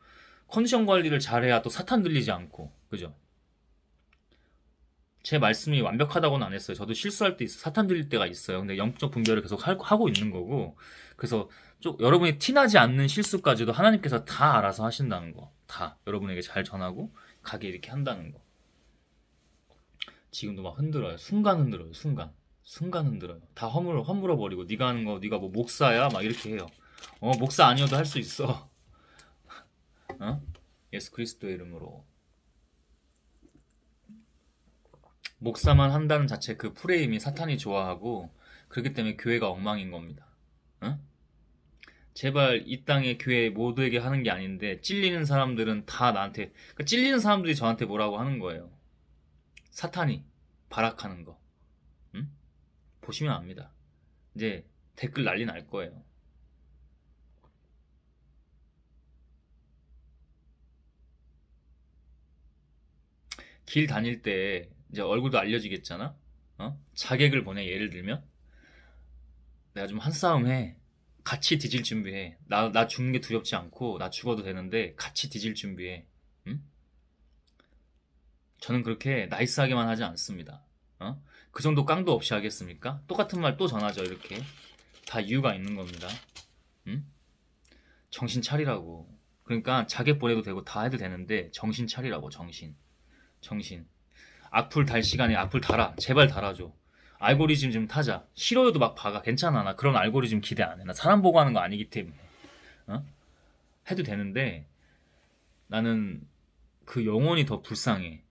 컨디션 관리를 잘해야 또 사탄 들리지 않고, 그죠? 제 말씀이 완벽하다고는 안 했어요. 저도 실수할 때 있어요. 사탄 들릴 때가 있어요. 근데 영적 분별을 계속 하고 있는 거고. 그래서 여러분이 티나지 않는 실수까지도 하나님께서 다 알아서 하신다는 거. 다 여러분에게 잘 전하고 가게 이렇게 한다는 거. 지금도 막 흔들어요. 순간 흔들어요. 순간 흔들어요. 다 허물어 버리고 네가 하는 거 네가 뭐 목사야 막 이렇게 해요. 목사 아니어도 할 수 있어. 예수 그리스도의 이름으로. 목사만 한다는 자체 그 프레임이 사탄이 좋아하고, 그렇기 때문에 교회가 엉망인 겁니다. 제발 이 땅의 교회 모두에게 하는 게 아닌데 찔리는 사람들은 다 나한테, 그러니까 찔리는 사람들이 저한테 뭐라고 하는 거예요. 사탄이 발악하는 거. 보시면 압니다. 이제 댓글 난리 날 거예요. 길 다닐 때 이제 얼굴도 알려지겠잖아. 자객을 보내. 예를 들면 내가 좀 한싸움 해. 같이 뒤질 준비해. 나 죽는 게 두렵지 않고 나 죽어도 되는데 같이 뒤질 준비해. 응? 저는 그렇게 나이스하게만 하지 않습니다. 그 정도 깡도 없이 하겠습니까? 똑같은 말 또 전하죠. 이렇게 다 이유가 있는 겁니다. 응? 정신 차리라고. 그러니까 자객 보내도 되고 다 해도 되는데 정신 차리라고. 정신. 악플 달 시간에 악플 달아. 제발 달아줘. 알고리즘 좀 타자. 싫어요도 막 박아. 괜찮아. 나 그런 알고리즘 기대 안 해. 나 사람 보고 하는 거 아니기 때문에. 해도 되는데 나는 그 영혼이 더 불쌍해.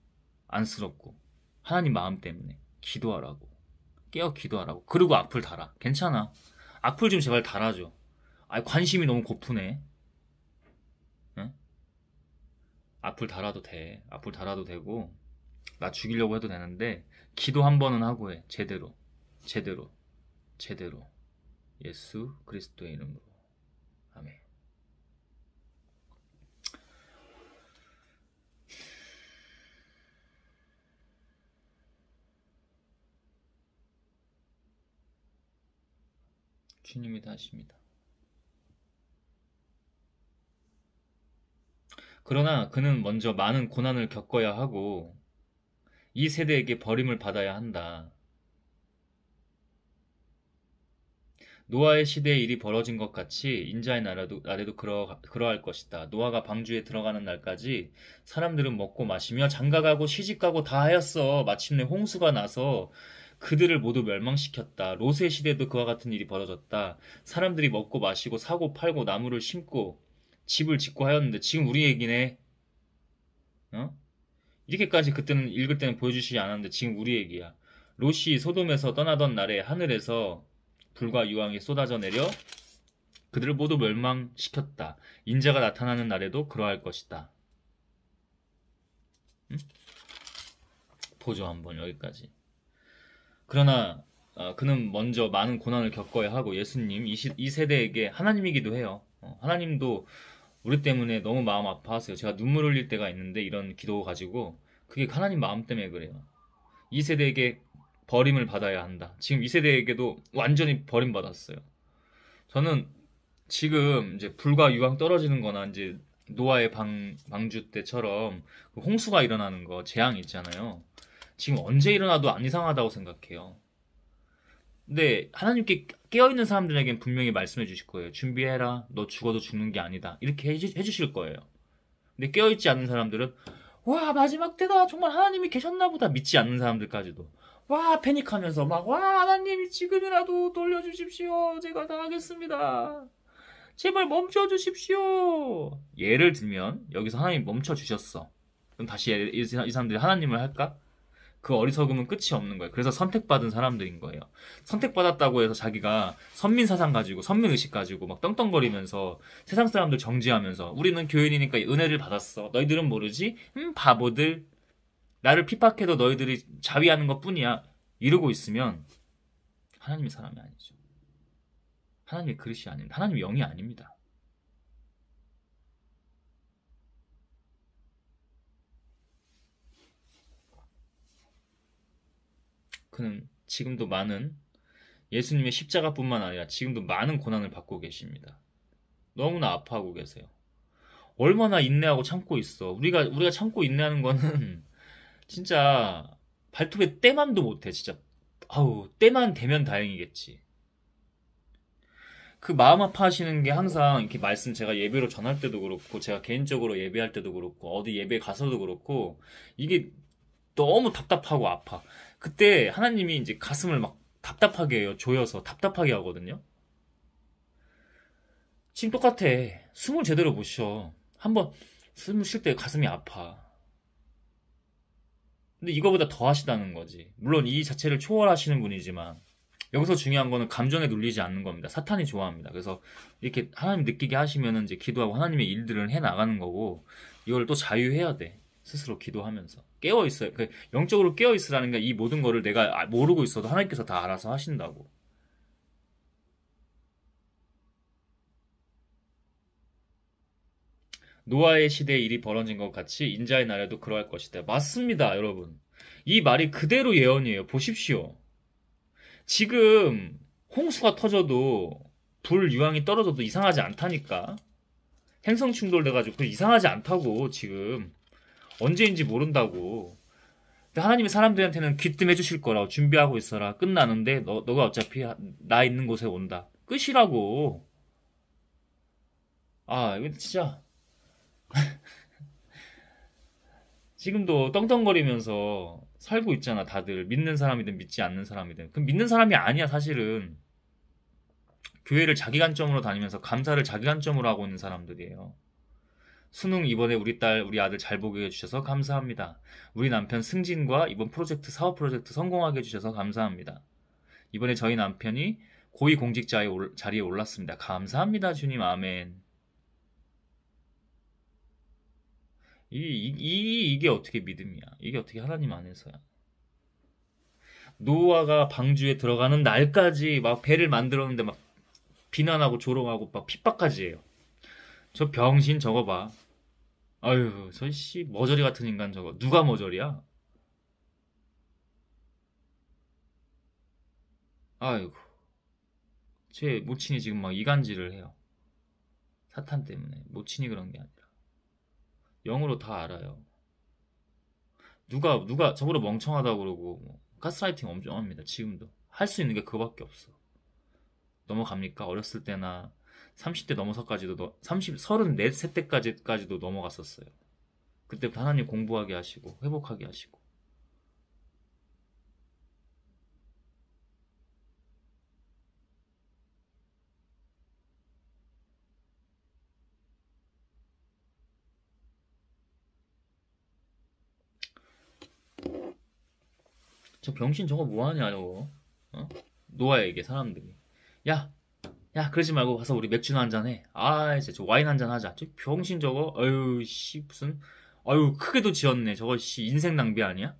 안쓰럽고. 하나님 마음 때문에 기도하라고. 깨어 기도하라고. 그리고 악플 달아. 괜찮아. 악플 좀 제발 달아줘. 관심이 너무 고프네. 악플 달아도 돼. 악플 달아도 되고 나 죽이려고 해도 되는데 기도 한 번은 하고 해. 제대로. 예수 그리스도의 이름으로. 아멘. 주님이 다 하십니다. 그러나 그는 먼저 많은 고난을 겪어야 하고 이 세대에게 버림을 받아야 한다. 노아의 시대에 일이 벌어진 것 같이 인자의 나라도 그러할 것이다. 노아가 방주에 들어가는 날까지 사람들은 먹고 마시며 장가가고 시집가고 다 하였어. 마침내 홍수가 나서 그들을 모두 멸망시켰다. 롯의 시대도 그와 같은 일이 벌어졌다. 사람들이 먹고 마시고 사고 팔고 나무를 심고 집을 짓고 하였는데 지금 우리 얘기네. 어? 이렇게까지 그때는 읽을 때는 보여주시지 않았는데 지금 우리 얘기야. 롯이 소돔에서 떠나던 날에 하늘에서 불과 유황이 쏟아져 내려 그들을 모두 멸망시켰다. 인자가 나타나는 날에도 그러할 것이다. 응? 보죠 한번 여기까지. 그러나 그는 먼저 많은 고난을 겪어야 하고 예수님 이 세대에게 하나님이기도 해요. 하나님도 우리 때문에 너무 마음 아파하세요. 제가 눈물 흘릴 때가 있는데 이런 기도 가지고 그게 하나님 마음 때문에 그래요. 이 세대에게 버림을 받아야 한다. 지금 이 세대에게도 완전히 버림받았어요. 저는 지금 이제 불과 유황 떨어지는 거나 이제 노아의 방주 때처럼 홍수가 일어나는 거, 재앙 있잖아요. 지금 언제 일어나도 안 이상하다고 생각해요. 근데 하나님께 깨어있는 사람들에겐 분명히 말씀해 주실 거예요. 준비해라. 너 죽어도 죽는 게 아니다. 이렇게 해주실 거예요. 근데 깨어있지 않는 사람들은 와 마지막 때다. 정말 하나님이 계셨나 보다. 믿지 않는 사람들까지도 와 패닉하면서 막 와 하나님이 지금이라도 돌려주십시오. 제가 당하겠습니다. 제발 멈춰주십시오. 예를 들면 여기서 하나님 멈춰주셨어. 그럼 다시 이 사람들이 하나님을 할까? 그 어리석음은 끝이 없는 거예요. 그래서 선택받은 사람들인 거예요. 선택받았다고 해서 자기가 선민사상 가지고 선민의식 가지고 막 떵떵거리면서 세상 사람들 정지하면서 우리는 교인이니까 은혜를 받았어. 너희들은 모르지? 바보들. 나를 핍박해도 너희들이 자위하는 것뿐이야. 이러고 있으면 하나님이 사람이 아니죠. 하나님의 그릇이 아닙니다. 하나님의 영이 아닙니다. 그는 지금도 예수님의 십자가뿐만 아니라 지금도 많은 고난을 받고 계십니다. 너무나 아파하고 계세요. 얼마나 인내하고 참고 있어. 우리가 참고 인내하는 거는 진짜 발톱에 때만도 못해. 진짜 아우 때만 되면 다행이겠지. 그 마음 아파하시는 게 항상 이렇게 말씀 제가 예배로 전할 때도 그렇고 제가 개인적으로 예배할 때도 그렇고 어디 예배 가서도 그렇고 이게 너무 답답하고 아파. 그때 하나님이 이제 가슴을 막 답답하게 해요. 조여서 답답하게 하거든요. 지금 똑같아. 숨을 제대로 못 쉬어. 한번 숨을 쉴 때 가슴이 아파. 근데 이거보다 더 하시다는 거지. 물론 이 자체를 초월하시는 분이지만 여기서 중요한 거는 감정에 눌리지 않는 겁니다. 사탄이 좋아합니다. 그래서 이렇게 하나님 느끼게 하시면은 이제 기도하고 하나님의 일들을 해 나가는 거고 이걸 또 자유해야 돼. 스스로 기도하면서 깨어 있어요. 영적으로 깨어 있으라는 게 이 모든 거를 내가 모르고 있어도 하나님께서 다 알아서 하신다고. 노아의 시대에 일이 벌어진 것 같이 인자의 날에도 그러할 것이다. 맞습니다, 여러분. 이 말이 그대로 예언이에요. 보십시오. 지금 홍수가 터져도 불 유황이 떨어져도 이상하지 않다니까. 행성 충돌돼가지고 이상하지 않다고 지금. 언제인지 모른다고. 근데 하나님이 사람들한테는 귀뜸해 주실 거라고 준비하고 있어라. 끝나는데 너가 어차피 나 있는 곳에 온다. 끝이라고. 아 이거 진짜 지금도 떵떵거리면서 살고 있잖아 다들. 믿는 사람이든 믿지 않는 사람이든. 그럼 믿는 사람이 아니야 사실은. 교회를 자기 관점으로 다니면서 감사를 자기 관점으로 하고 있는 사람들이에요. 수능 이번에 우리 딸, 우리 아들 잘 보게 해주셔서 감사합니다. 우리 남편 승진과 이번 사업 프로젝트 성공하게 해주셔서 감사합니다. 이번에 저희 남편이 고위공직자의 자리에 올랐습니다. 감사합니다, 주님. 아멘. 이게 어떻게 믿음이야? 이게 어떻게 하나님 안에서야? 노아가 방주에 들어가는 날까지 막 배를 만들었는데 막 비난하고 조롱하고 막 핍박까지 해요. 저 병신 저거 봐. 아유, 저 머저리 같은 인간 저거. 누가 머저리야? 아이고, 제 모친이 지금 막 이간질을 해요. 사탄 때문에. 모친이 그런 게 아니라. 영으로 다 알아요. 누가 저보다 멍청하다고 그러고 뭐 가스라이팅 엄청 합니다. 지금도. 할 수 있는 게 그거밖에 없어. 넘어갑니까? 어렸을 때나 30대 넘어서까지도 34, 세 때까지도 넘어갔었어요. 그때부터 하나님 공부하게 하시고 회복하게 하시고. 저 병신 저거 뭐하냐 저거. 어? 놓아야 사람들이. 야, 야 그러지 말고 가서 우리 맥주나 한잔 해. 아 이제 저 와인 한잔 하자. 저 병신 저거. 아유 씨 무슨. 아유 크게도 지었네. 저거 씨 인생 낭비 아니야?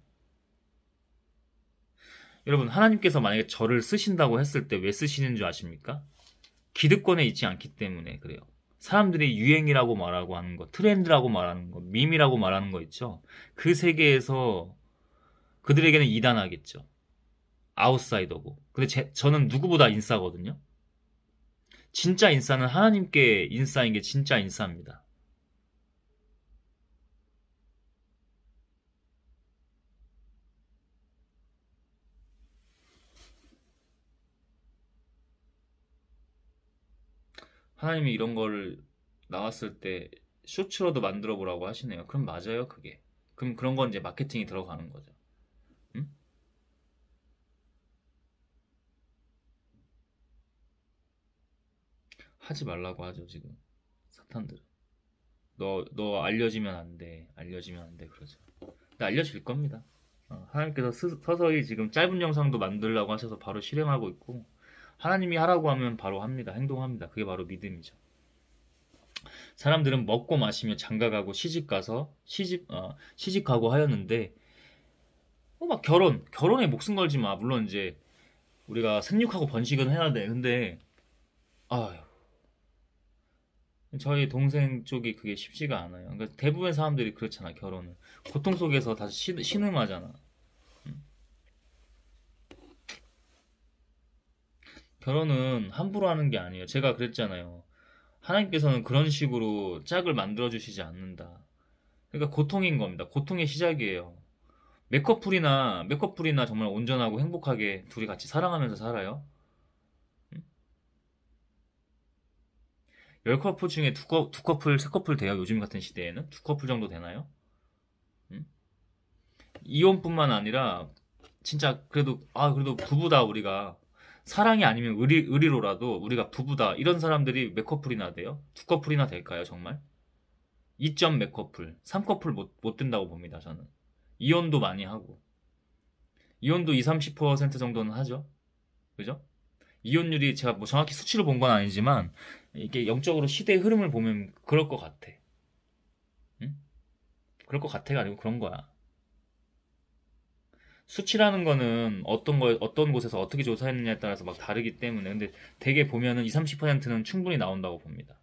여러분 하나님께서 만약에 저를 쓰신다고 했을 때 왜 쓰시는 줄 아십니까? 기득권에 있지 않기 때문에 그래요. 사람들이 유행이라고 말하고 하는 거, 트렌드라고 말하는 거, 밈이라고 말하는 거 있죠. 그 세계에서 그들에게는 이단하겠죠. 아웃사이더고. 근데 저는 누구보다 인싸거든요. 진짜 인싸는 하나님께 인싸인 게 진짜 인싸입니다. 하나님이 이런 거를 나왔을 때 쇼츠로도 만들어 보라고 하시네요. 그럼 맞아요, 그게. 그럼 그런 건 이제 마케팅이 들어가는 거죠. 응? 하지 말라고 하죠, 지금. 사탄들은. 너 알려지면 안 돼. 알려지면 안 돼, 그러죠. 근데 알려질 겁니다. 하나님께서 서서히 지금 짧은 영상도 만들라고 하셔서 바로 실행하고 있고, 하나님이 하라고 하면 바로 합니다. 행동합니다. 그게 바로 믿음이죠. 사람들은 먹고 마시며 장가가고 시집가서 시집가고 하였는데 막 결혼에 목숨 걸지 마. 물론 이제 우리가 생육하고 번식은 해야 돼. 근데 아휴, 저희 동생 쪽이 그게 쉽지가 않아요. 그러니까 대부분의 사람들이 그렇잖아. 결혼을 고통 속에서 다시 신음하잖아. 결혼은 함부로 하는 게 아니에요. 제가 그랬잖아요. 하나님께서는 그런 식으로 짝을 만들어 주시지 않는다. 그러니까 고통인 겁니다. 고통의 시작이에요. 몇 커플이나 정말 온전하고 행복하게 둘이 같이 사랑하면서 살아요? 10커플 중에 두 커플, 세 커플 돼요? 요즘 같은 시대에는? 두 커플 정도 되나요? 음? 이혼뿐만 아니라 진짜 그래도 부부다 우리가 사랑이 아니면 의리로라도 우리가 부부다 이런 사람들이 몇 커플이나 돼요? 두 커플이나 될까요 정말? 2점 몇 커플, 3커플 못 된다고 봅니다 저는. 이혼도 많이 하고 이혼도 2, 30% 정도는 하죠. 그죠? 이혼율이 제가 뭐 정확히 수치를 본 건 아니지만 이게 영적으로 시대의 흐름을 보면 그럴 것 같아. 응? 그럴 것 같아가 아니고 그런 거야. 수치라는 거는 어떤 곳에서 어떻게 조사했느냐에 따라서 막 다르기 때문에 근데 대개 보면은 2, 30%는 충분히 나온다고 봅니다.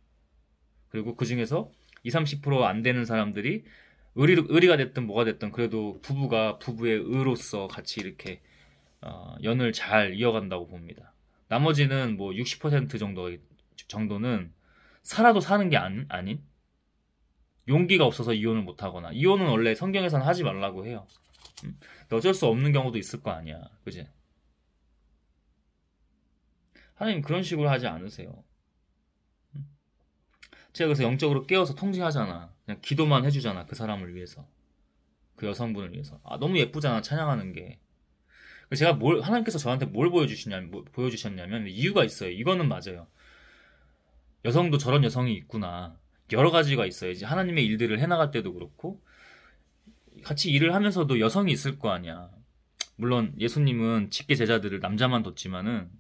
그리고 그 중에서 2, 30%안 되는 사람들이 의리가 됐든 뭐가 됐든 그래도 부부가 부부의 의로서 같이 이렇게 연을 잘 이어간다고 봅니다. 나머지는 뭐 60% 정도는 살아도 사는 게 아닌 용기가 없어서 이혼을 못하거나 이혼은 원래 성경에서는 하지 말라고 해요. 근데 어쩔 수 없는 경우도 있을 거 아니야. 그지? 하나님 그런 식으로 하지 않으세요. 제가 그래서 영적으로 깨워서 통제하잖아. 그냥 기도만 해주잖아. 그 사람을 위해서. 그 여성분을 위해서. 너무 예쁘잖아. 찬양하는 게. 제가 하나님께서 저한테 뭘 보여주셨냐면 이유가 있어요. 이거는 맞아요. 여성도 저런 여성이 있구나. 여러 가지가 있어요. 이제 하나님의 일들을 해나갈 때도 그렇고 같이 일을 하면서도 여성이 있을 거 아니야. 물론 예수님은 직계 제자들을 남자만 뒀지만은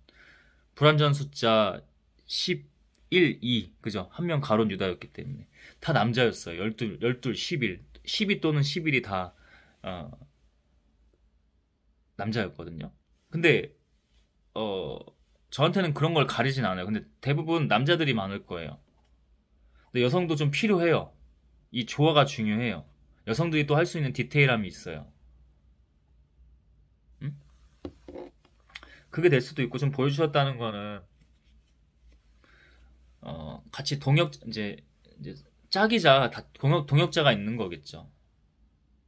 불완전 숫자 11, 2 그죠? 한 명 가론 유다였기 때문에 다 남자였어요. 12, 11 12 또는 11이 다 남자였거든요. 근데 저한테는 그런 걸 가리진 않아요. 근데 대부분 남자들이 많을 거예요. 근데 여성도 좀 필요해요. 이 조화가 중요해요. 여성들이 또 할 수 있는 디테일함이 있어요. 응? 그게 될 수도 있고 좀 보여주셨다는 거는 같이 이제 짝이자 다 동역자가 있는 거겠죠.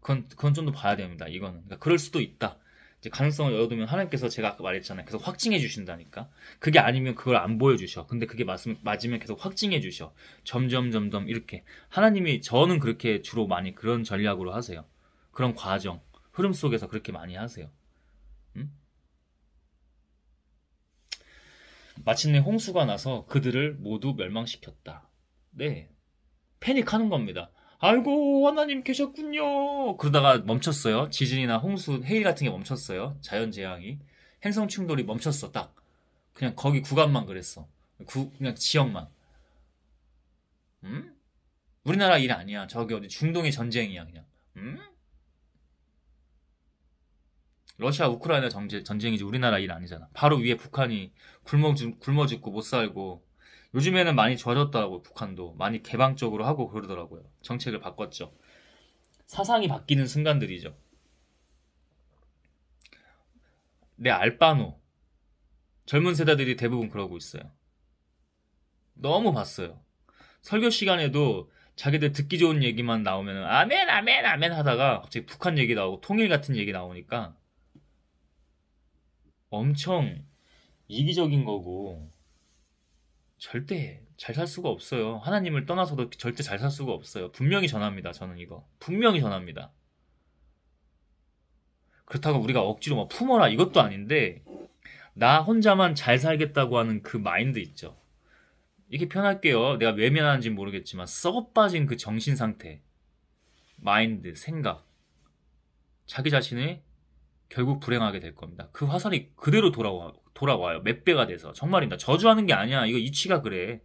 그건 좀 더 봐야 됩니다. 이거는. 그러니까 그럴 수도 있다. 이제 가능성을 열어두면 하나님께서 제가 아까 말했잖아요. 계속 확증해 주신다니까. 그게 아니면 그걸 안 보여주셔. 근데 그게 맞으면 계속 확증해 주셔. 점점 이렇게. 하나님이 저는 그렇게 주로 많이 그런 전략으로 하세요. 그런 과정, 흐름 속에서 그렇게 많이 하세요. 응? 마침내 홍수가 나서 그들을 모두 멸망시켰다. 네. 패닉하는 겁니다. 아이고 하나님 계셨군요. 그러다가 멈췄어요. 지진이나 홍수, 해일 같은 게 멈췄어요. 자연재앙이. 행성 충돌이 멈췄어. 딱. 그냥 거기 구간만 그랬어. 그냥 지역만. 음? 우리나라 일 아니야. 저기 어디 중동의 전쟁이야 그냥. 러시아 우크라이나 전쟁이지 우리나라 일 아니잖아. 바로 위에 북한이 굶어 죽고 못 살고. 요즘에는 많이 좋아졌더라고요. 북한도 많이 개방적으로 하고 그러더라고요. 정책을 바꿨죠. 사상이 바뀌는 순간들이죠. 내 알바노 젊은 세대들이 대부분 그러고 있어요. 너무 봤어요. 설교 시간에도 자기들 듣기 좋은 얘기만 나오면 아멘 아멘 아멘 하다가 갑자기 북한 얘기 나오고 통일 같은 얘기 나오니까 엄청 이기적인 거고 절대 잘 살 수가 없어요. 하나님을 떠나서도 절대 잘 살 수가 없어요. 분명히 전합니다. 저는 이거 분명히 전합니다. 그렇다고 우리가 억지로 막 품어라 이것도 아닌데 나 혼자만 잘 살겠다고 하는 그 마인드 있죠. 이렇게 표현할게요. 내가 왜 미안한지 모르겠지만 썩어 빠진 그 정신 상태, 마인드, 생각, 자기 자신이 결국 불행하게 될 겁니다. 그 화살이 그대로 돌아와요. 몇 배가 돼서. 정말입니다. 저주하는 게 아니야. 이거 이치가 그래.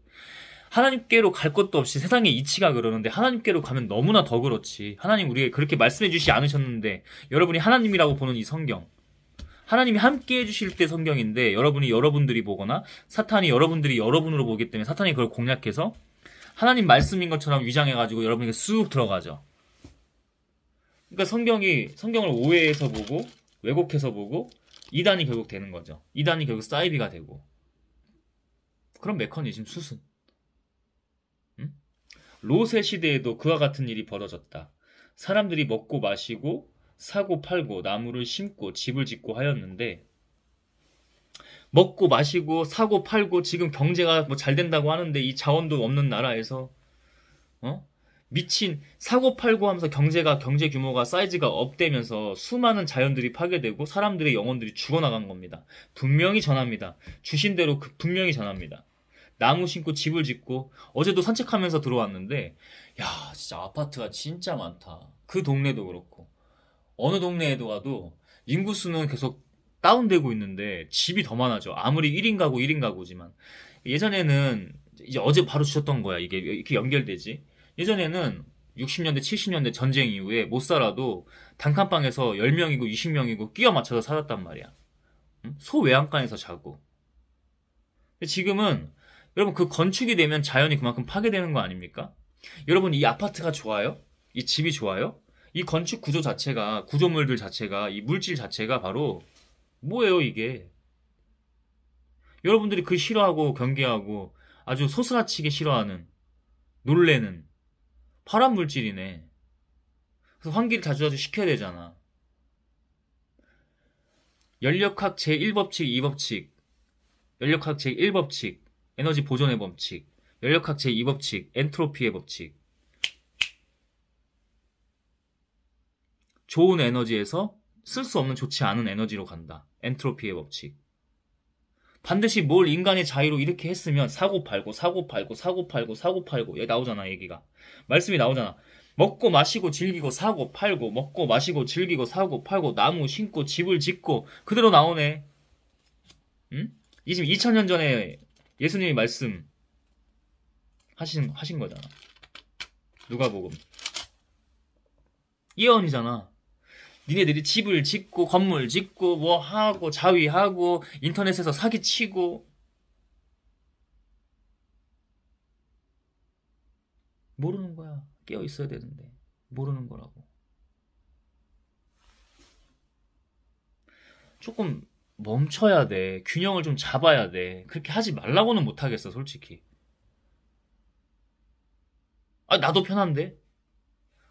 하나님께로 갈 것도 없이 세상의 이치가 그러는데 하나님께로 가면 너무나 더 그렇지. 하나님 우리에게 그렇게 말씀해 주시지 않으셨는데 여러분이 하나님이라고 보는 이 성경, 하나님이 함께 해주실 때 성경인데 여러분들이 보거나 사탄이 여러분들이 여러분으로 보기 때문에 사탄이 그걸 공략해서 하나님 말씀인 것처럼 위장해가지고 여러분에게 쑥 들어가죠. 그러니까 성경을 오해해서 보고 왜곡해서 보고 이단이 결국 되는 거죠. 이단이 결국 사이비가 되고 그런 메커니즘 수순. 응? 롯의 시대에도 그와 같은 일이 벌어졌다. 사람들이 먹고 마시고 사고 팔고 나무를 심고 집을 짓고 하였는데 먹고 마시고 사고 팔고 지금 경제가 뭐 잘 된다고 하는데 이 자원도 없는 나라에서 미친 사고 팔고 하면서 경제 규모가 사이즈가 업되면서 수많은 자연들이 파괴되고 사람들의 영혼들이 죽어나간 겁니다. 분명히 전합니다. 주신 대로 분명히 전합니다. 나무 심고 집을 짓고 어제도 산책하면서 들어왔는데 야 진짜 아파트가 진짜 많다. 그 동네도 그렇고 어느 동네에도 가도 인구수는 계속 다운되고 있는데 집이 더 많아져. 아무리 1인 가구 1인 가구지만 예전에는 이제 어제 바로 주셨던 거야. 이게 이렇게 연결되지. 예전에는 60년대 70년대 전쟁 이후에 못 살아도 단칸방에서 10명이고 20명이고 끼워 맞춰서 살았단 말이야. 소외양간에서 자고. 근데 지금은 여러분 그 건축이 되면 자연이 그만큼 파괴되는 거 아닙니까? 여러분 이 아파트가 좋아요? 이 집이 좋아요? 이 건축 구조 자체가 구조물들 자체가 이 물질 자체가 바로 뭐예요 이게? 여러분들이 그 싫어하고 경계하고 아주 소스라치게 싫어하는 놀래는 발암 물질이네. 그래서 환기를 자주자주 시켜야 되잖아. 연력학 제1법칙, 2법칙, 연력학 제1법칙, 에너지 보존의 법칙, 연력학 제2법칙, 엔트로피의 법칙. 좋은 에너지에서 쓸 수 없는 좋지 않은 에너지로 간다. 엔트로피의 법칙. 반드시 뭘 인간의 자유로 이렇게 했으면 사고 팔고 여기 나오잖아 얘기가. 말씀이 나오잖아. 먹고 마시고 즐기고 사고 팔고 먹고 마시고 즐기고 사고 팔고 나무 심고 집을 짓고 그대로 나오네. 응? 이 지금 2000년 전에 예수님이 말씀 하신 거잖아. 누가복음. 예언이잖아. 니네들이 집을 짓고 건물 짓고 뭐 하고 자위하고 인터넷에서 사기치고 모르는 거야. 깨어 있어야 되는데 모르는 거라고. 조금 멈춰야 돼. 균형을 좀 잡아야 돼. 그렇게 하지 말라고는 못하겠어 솔직히. 아, 나도 편한데?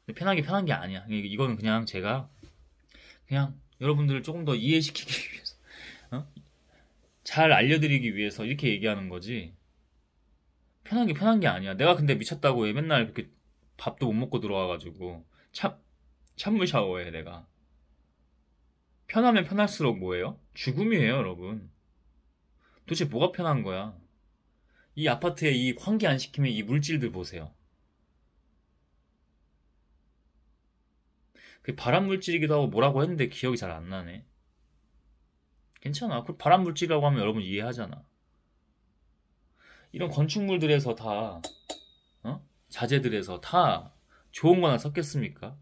근데 편한 게 아니야. 이거는 그냥 제가 그냥 여러분들을 조금 더 이해시키기 위해서, 어? 잘 알려드리기 위해서 이렇게 얘기하는 거지. 편한 게 아니야. 내가 근데 미쳤다고 왜 맨날 그렇게 밥도 못 먹고 들어와가지고 찬물 샤워해 내가. 편하면 편할수록 뭐예요? 죽음이에요, 여러분. 도대체 뭐가 편한 거야? 이 아파트에 이 환기 안 시키면 이 물질들 보세요. 그게 발암 물질이기도 하고 뭐라고 했는데 기억이 잘 안 나네. 괜찮아. 그 발암 물질이라고 하면 여러분 이해하잖아. 이런 건축물들에서 다, 자재들에서 다 좋은 거나 섞였습니까?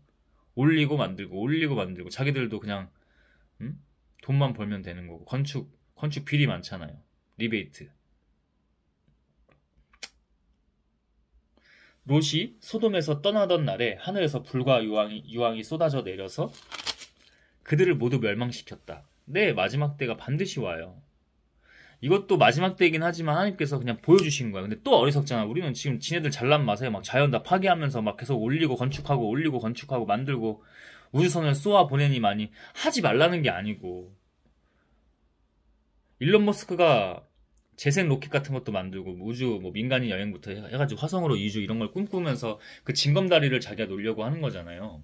올리고 만들고 자기들도 그냥 돈만 벌면 되는 거고. 건축 비리 많잖아요. 리베이트. 롯이 소돔에서 떠나던 날에 하늘에서 불과 유황이 쏟아져 내려서 그들을 모두 멸망시켰다. 네, 마지막 때가 반드시 와요. 이것도 마지막 때이긴 하지만 하나님께서 그냥 보여주신 거야. 근데 또 어리석잖아. 우리는 지금 지네들 잘난 맛에 막 자연 다 파괴하면서 막 계속 올리고 건축하고 만들고 우주선을 쏘아 보내니만이 하지 말라는 게 아니고, 일론 머스크가 재생 로켓 같은 것도 만들고 우주 뭐 민간인 여행부터 해가지고 화성으로 이주 이런 걸 꿈꾸면서 그 징검다리를 자기가 놓으려고 하는 거잖아요.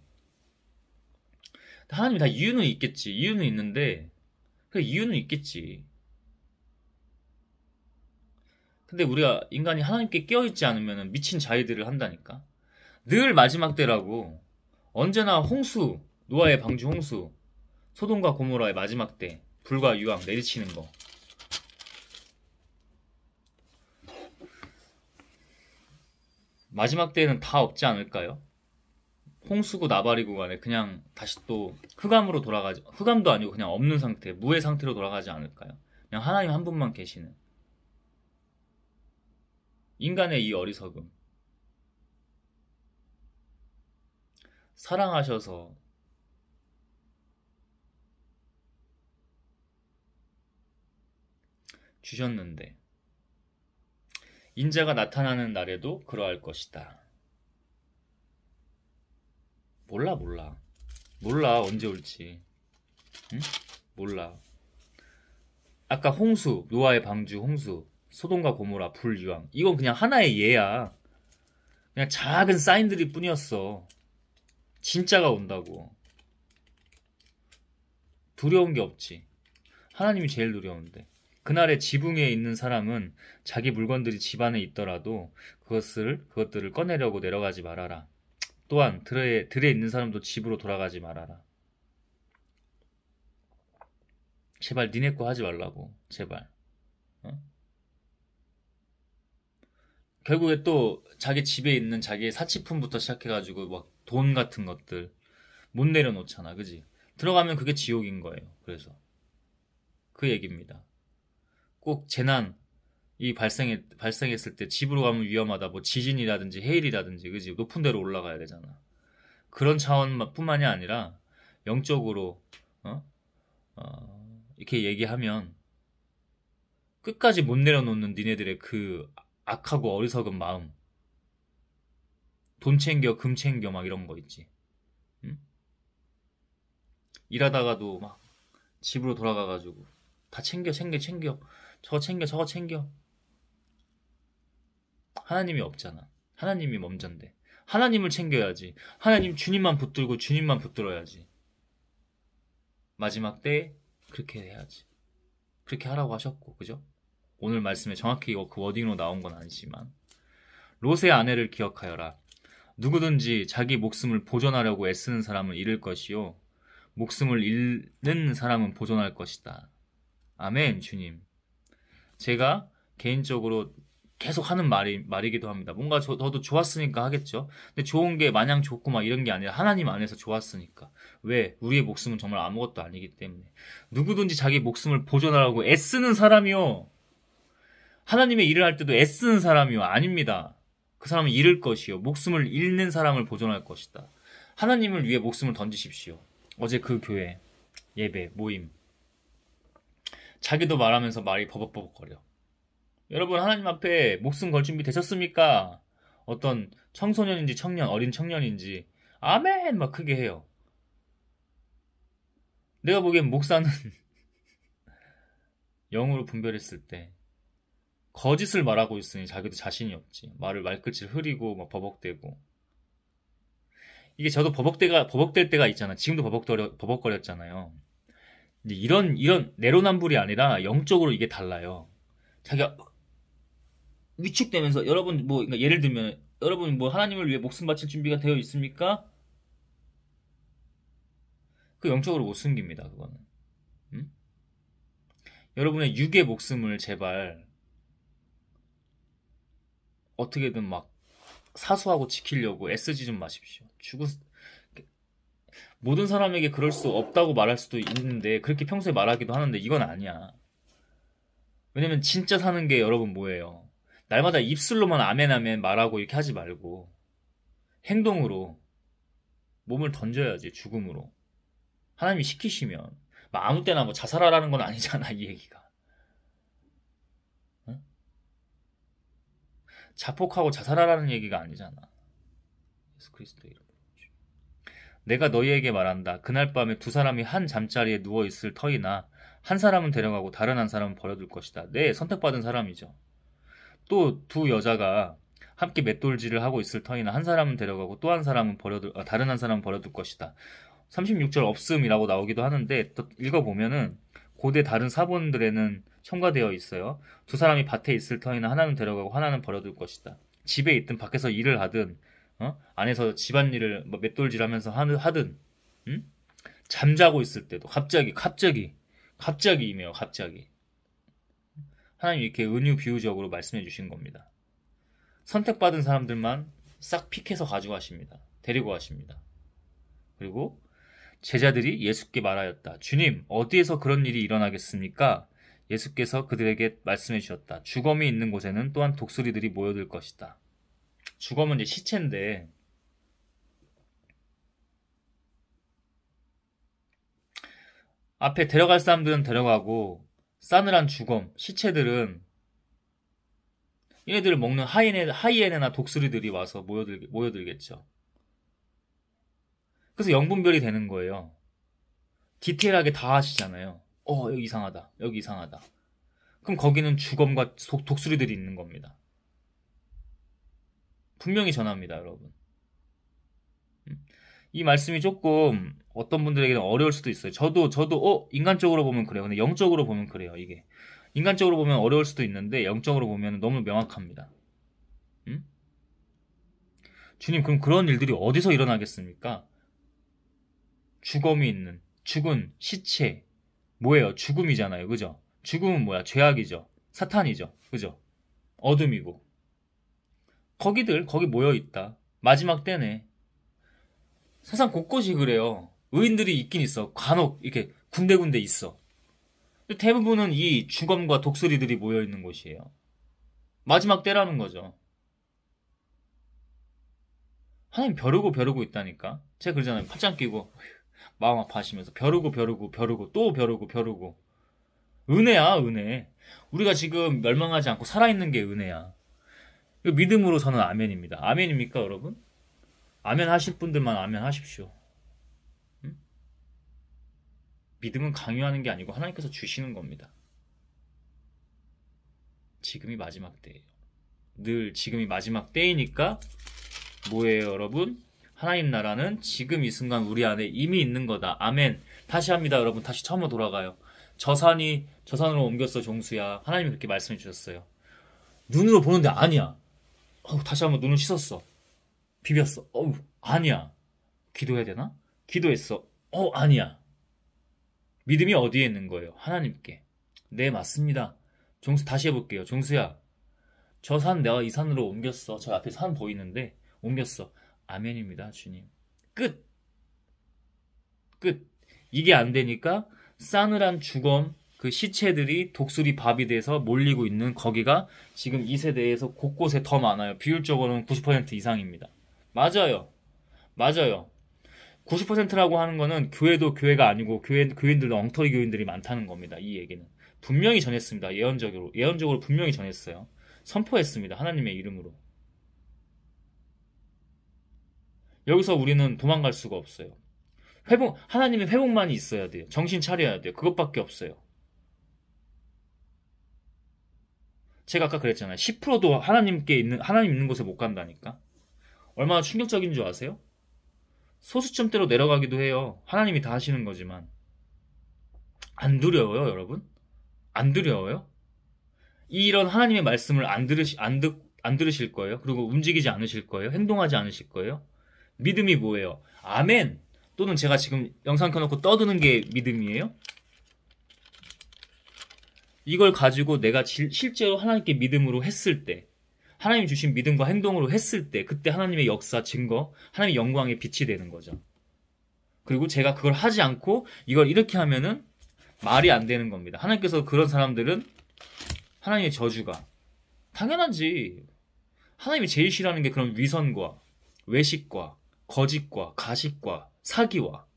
하나님이 다 이유는 있겠지. 이유는 있는데 그 이유는 있겠지. 근데 우리가 인간이 하나님께 깨어있지 않으면 미친 자위들을 한다니까. 늘 마지막 때라고. 언제나 홍수, 노아의 방주 홍수, 소돔과 고모라의 마지막 때, 불과 유황 내리치는 거. 마지막 때는 다 없지 않을까요? 홍수고 나발이고 간에 그냥 다시 또 흑암으로 돌아가지, 흑암도 아니고 그냥 없는 상태, 무의 상태로 돌아가지 않을까요? 그냥 하나님 한 분만 계시는. 인간의 이 어리석음. 사랑하셔서 주셨는데 인자가 나타나는 날에도 그러할 것이다. 몰라 언제 올지. 응? 몰라. 아까 홍수, 노아의 방주 홍수, 소돔과 고모라 불유황, 이건 그냥 하나의 예야. 그냥 작은 사인들이 뿐이었어. 진짜가 온다고. 두려운 게 없지. 하나님이 제일 두려운데. 그날의 지붕에 있는 사람은 자기 물건들이 집 안에 있더라도 그것들을 꺼내려고 내려가지 말아라. 또한 들에 있는 사람도 집으로 돌아가지 말아라. 제발 니네 거 하지 말라고. 제발. 어? 결국에 또 자기 집에 있는 자기의 사치품부터 시작해가지고 막 돈 같은 것들 못 내려놓잖아. 그지? 들어가면 그게 지옥인 거예요. 그래서 그 얘기입니다. 꼭 재난이 발생했을 때 집으로 가면 위험하다. 뭐 지진이라든지 해일이라든지, 그지? 높은 데로 올라가야 되잖아. 그런 차원뿐만이 아니라 영적으로 이렇게 얘기하면 끝까지 못 내려놓는 니네들의 그 악하고 어리석은 마음, 돈 챙겨 금 챙겨 막 이런 거 있지. 응? 일하다가도 막 집으로 돌아가가지고 다 챙겨 저거 챙겨. 하나님이 없잖아. 하나님이 먼저인데 하나님을 챙겨야지. 하나님 주님만 붙들고 주님만 붙들어야지. 마지막 때 그렇게 해야지. 그렇게 하라고 하셨고, 그죠? 오늘 말씀에 정확히 그 워딩으로 나온 건 아니지만, 롯의 아내를 기억하여라. 누구든지 자기 목숨을 보존하려고 애쓰는 사람은 잃을 것이요 목숨을 잃는 사람은 보존할 것이다. 아멘. 주님, 제가 개인적으로 계속 하는 말이기도 합니다. 뭔가 저도 좋았으니까 하겠죠. 근데 좋은 게 마냥 좋고 막 이런 게 아니라 하나님 안에서 좋았으니까. 왜? 우리의 목숨은 정말 아무것도 아니기 때문에. 누구든지 자기 목숨을 보존하라고 애쓰는 사람이요, 하나님의 일을 할 때도 애쓰는 사람이요, 아닙니다. 그 사람은 잃을 것이요 목숨을 잃는 사람을 보존할 것이다. 하나님을 위해 목숨을 던지십시오. 어제 그 교회 예배 모임, 자기도 말하면서 말이 버벅버벅거려. 여러분, 하나님 앞에 목숨 걸 준비 되셨습니까? 어떤 청소년인지 청년, 어린 청년인지 아멘 막 크게 해요. 내가 보기엔 목사는 영으로 분별했을 때 거짓을 말하고 있으니 자기도 자신이 없지. 말을 말끝을 흐리고 막 버벅대고. 이게 저도 버벅될 때가 있잖아. 지금도 버벅거렸잖아요. 근데 이런 내로남불이 아니라 영적으로 이게 달라요. 자기가 위축되면서 여러분 뭐 그러니까 예를 들면 여러분 뭐 하나님을 위해 목숨 바칠 준비가 되어 있습니까? 그 영적으로 못 숨깁니다. 그거는. 음? 여러분의 육의 목숨을 제발 어떻게든 막 사수하고 지키려고 애쓰지 좀 마십시오. 모든 사람에게 그럴 수 없다고 말할 수도 있는데 그렇게 평소에 말하기도 하는데 이건 아니야. 왜냐면 진짜 사는 게 여러분 뭐예요? 날마다 입술로만 아멘 아멘 말하고 이렇게 하지 말고 행동으로 몸을 던져야지. 죽음으로. 하나님이 시키시면 막 아무 때나 뭐 자살하라는 건 아니잖아. 이 얘기가. 응? 자폭하고 자살하라는 얘기가 아니잖아. 예수 그리스도 이름. 내가 너희에게 말한다. 그날 밤에 두 사람이 한 잠자리에 누워있을 터이나 한 사람은 데려가고 다른 한 사람은 버려둘 것이다. 네, 선택받은 사람이죠. 또 두 여자가 함께 맷돌질을 하고 있을 터이나 한 사람은 데려가고 또 한 사람은 다른 한 사람은 버려둘 것이다. 36절 없음이라고 나오기도 하는데 또 읽어보면은 고대 다른 사본들에는 첨가되어 있어요. 두 사람이 밭에 있을 터이나 하나는 데려가고 하나는 버려둘 것이다. 집에 있든 밖에서 일을 하든 안에서 집안일을 뭐 맷돌질하면서 하든 응? 잠자고 있을 때도 갑자기 임해요. 갑자기 하나님 이렇게 은유 비유적으로 말씀해 주신 겁니다. 선택받은 사람들만 싹 픽해서 가져가십니다. 데리고 가십니다. 그리고 제자들이 예수께 말하였다. 주님, 어디에서 그런 일이 일어나겠습니까? 예수께서 그들에게 말씀해 주셨다. 주검이 있는 곳에는 또한 독수리들이 모여들 것이다. 주검은 이제 시체인데 앞에 데려갈 사람들은 데려가고 싸늘한 주검, 시체들은 얘네들을 먹는 하이에네나 독수리들이 와서 모여들겠죠. 그래서 영분별이 되는 거예요. 디테일하게 다 하시잖아요. 여기 이상하다. 여기 이상하다. 그럼 거기는 주검과 독수리들이 있는 겁니다. 분명히 전합니다, 여러분. 이 말씀이 조금 어떤 분들에게는 어려울 수도 있어요. 저도 인간적으로 보면 그래요. 근데 영적으로 보면 그래요, 이게. 인간적으로 보면 어려울 수도 있는데 영적으로 보면 너무 명확합니다. 주님, 그럼 그런 일들이 어디서 일어나겠습니까? 주검이 있는, 죽은 시체. 뭐예요? 죽음이잖아요. 그죠? 죽음은 뭐야? 죄악이죠. 사탄이죠. 그죠? 어둠이고. 거기 모여있다. 마지막 때네. 세상 곳곳이 그래요. 의인들이 있긴 있어. 간혹 이렇게 군데군데 있어. 근데 대부분은 이 주검과 독수리들이 모여있는 곳이에요. 마지막 때라는 거죠. 하나님 벼르고 있다니까. 제가 그러잖아요. 팔짱 끼고 마음 아파하시면서 벼르고 또 벼르고. 은혜야, 은혜. 우리가 지금 멸망하지 않고 살아있는 게 은혜야. 믿음으로 저는 아멘입니다. 아멘입니까, 여러분? 아멘 하실 분들만 아멘 하십시오. 응? 믿음은 강요하는 게 아니고 하나님께서 주시는 겁니다. 지금이 마지막 때예요. 늘 지금이 마지막 때이니까 뭐예요, 여러분? 하나님 나라는 지금 이 순간 우리 안에 이미 있는 거다. 아멘. 다시 합니다, 여러분. 다시 처음으로 돌아가요. 저 산으로 옮겼어, 종수야. 하나님이 그렇게 말씀해 주셨어요. 눈으로 보는데 아니야. 다시 한번 눈을 씻었어. 비볐어. 아니야. 기도해야 되나? 기도했어. 아니야. 믿음이 어디에 있는 거예요? 하나님께. 네, 맞습니다. 종수 다시 해볼게요. 종수야, 저 산 내가 이 산으로 옮겼어. 저 앞에 산 보이는데 옮겼어. 아멘입니다, 주님. 끝. 이게 안 되니까 싸늘한 주검, 그 시체들이 독수리 밥이 돼서 몰리고 있는 거기가 지금 이 세대에서 곳곳에 더 많아요. 비율적으로는 90% 이상입니다. 맞아요. 90%라고 하는 거는 교회도 교회가 아니고 교인들도 엉터리 교인들이 많다는 겁니다. 이 얘기는. 분명히 전했습니다. 예언적으로 분명히 전했어요. 선포했습니다. 하나님의 이름으로. 여기서 우리는 도망갈 수가 없어요. 하나님의 회복만이 있어야 돼요. 정신 차려야 돼요. 그것밖에 없어요. 제가 아까 그랬잖아요. 10%도 하나님 있는 곳에 못 간다니까. 얼마나 충격적인 줄 아세요? 소수점대로 내려가기도 해요. 하나님이 다 하시는 거지만. 안 두려워요, 여러분? 안 두려워요? 이런 하나님의 말씀을 안 들으실 거예요? 그리고 움직이지 않으실 거예요? 행동하지 않으실 거예요? 믿음이 뭐예요? 아멘! 또는 제가 지금 영상 켜놓고 떠드는 게 믿음이에요? 이걸 가지고 내가 실제로 하나님께 믿음으로 했을 때, 하나님 주신 믿음과 행동으로 했을 때, 그때 하나님의 역사, 증거, 하나님의 영광의 빛이 되는 거죠. 그리고 제가 그걸 하지 않고 이걸 이렇게 하면은 말이 안 되는 겁니다. 하나님께서 그런 사람들은 하나님의 저주가. 당연하지. 하나님이 제일 싫어하는 게 그런 위선과 외식과 거짓과 가식과 사기와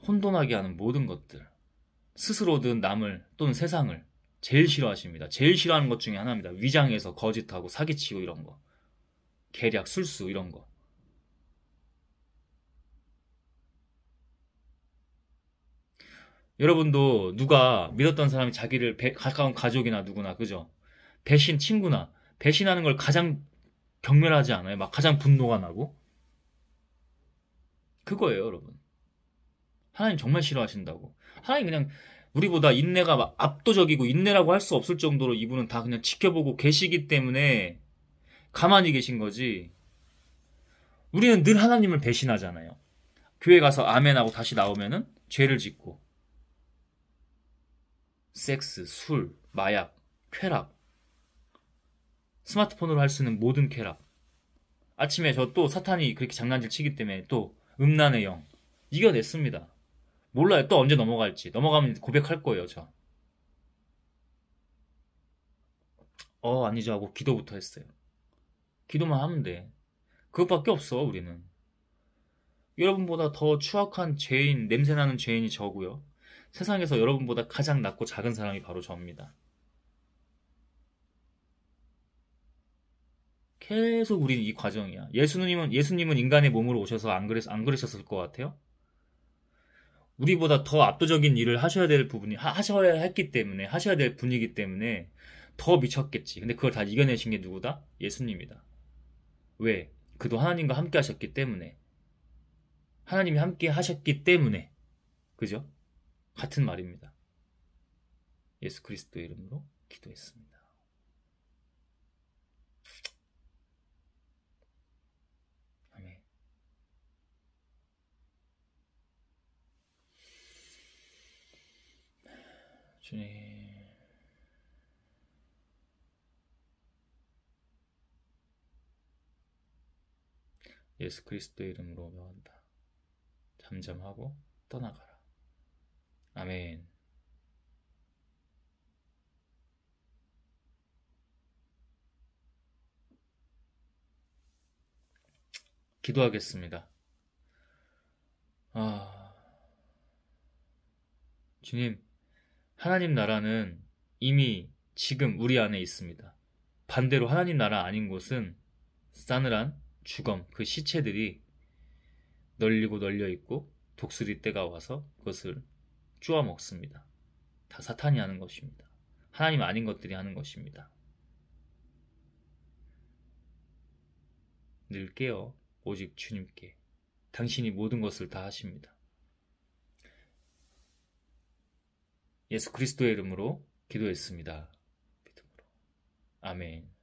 혼돈하게 하는 모든 것들, 스스로든 남을 또는 세상을 제일 싫어하십니다. 제일 싫어하는 것 중에 하나입니다. 위장해서 거짓하고 사기치고 이런 거, 계략, 술수 이런 거. 여러분도 누가 믿었던 사람이 자기를 가까운 가족이나 누구나, 그죠? 배신, 친구나 배신하는 걸 가장 경멸하지 않아요? 막 가장 분노가 나고? 그거예요, 여러분. 하나님 정말 싫어하신다고. 하나님 그냥 우리보다 인내가 막 압도적이고, 인내라고 할 수 없을 정도로 이분은 다 그냥 지켜보고 계시기 때문에 가만히 계신 거지. 우리는 늘 하나님을 배신하잖아요. 교회 가서 아멘하고 다시 나오면은 죄를 짓고, 섹스, 술, 마약, 쾌락, 스마트폰으로 할 수 있는 모든 쾌락. 아침에 저 또 사탄이 그렇게 장난질 치기 때문에 또 음란의 영 이겨냈습니다. 몰라요. 또 언제 넘어갈지. 넘어가면 고백할 거예요, 저. 아니죠 하고 기도부터 했어요. 기도만 하면 돼. 그것밖에 없어, 우리는. 여러분보다 더 추악한 죄인, 냄새나는 죄인이 저고요. 세상에서 여러분보다 가장 낮고 작은 사람이 바로 저입니다. 계속 우리는 이 과정이야. 예수님은 인간의 몸으로 오셔서 안 그러셨을 것 같아요? 우리보다 더 압도적인 일을 하셔야 될 하셔야 될 분이기 때문에 더 미쳤겠지. 근데 그걸 다 이겨내신 게 누구다? 예수님이다. 왜? 그도 하나님과 함께 하셨기 때문에. 하나님이 함께 하셨기 때문에. 그죠? 같은 말입니다. 예수 그리스도의 이름으로 기도했습니다. 아멘. 주님. 예수 그리스도의 이름으로 명한다. 잠잠하고 떠나가라. 아멘. 기도하겠습니다. 주님, 하나님 나라는 이미 지금 우리 안에 있습니다. 반대로 하나님 나라 아닌 곳은 싸늘한 주검, 그 시체들이 널리고 널려 있고 독수리 떼가 와서 그것을 쪼아 먹습니다. 다 사탄이 하는 것입니다. 하나님 아닌 것들이 하는 것입니다. 늘게요. 오직 주님께. 당신이 모든 것을 다 하십니다. 예수 그리스도의 이름으로 기도했습니다. 믿음으로. 아멘.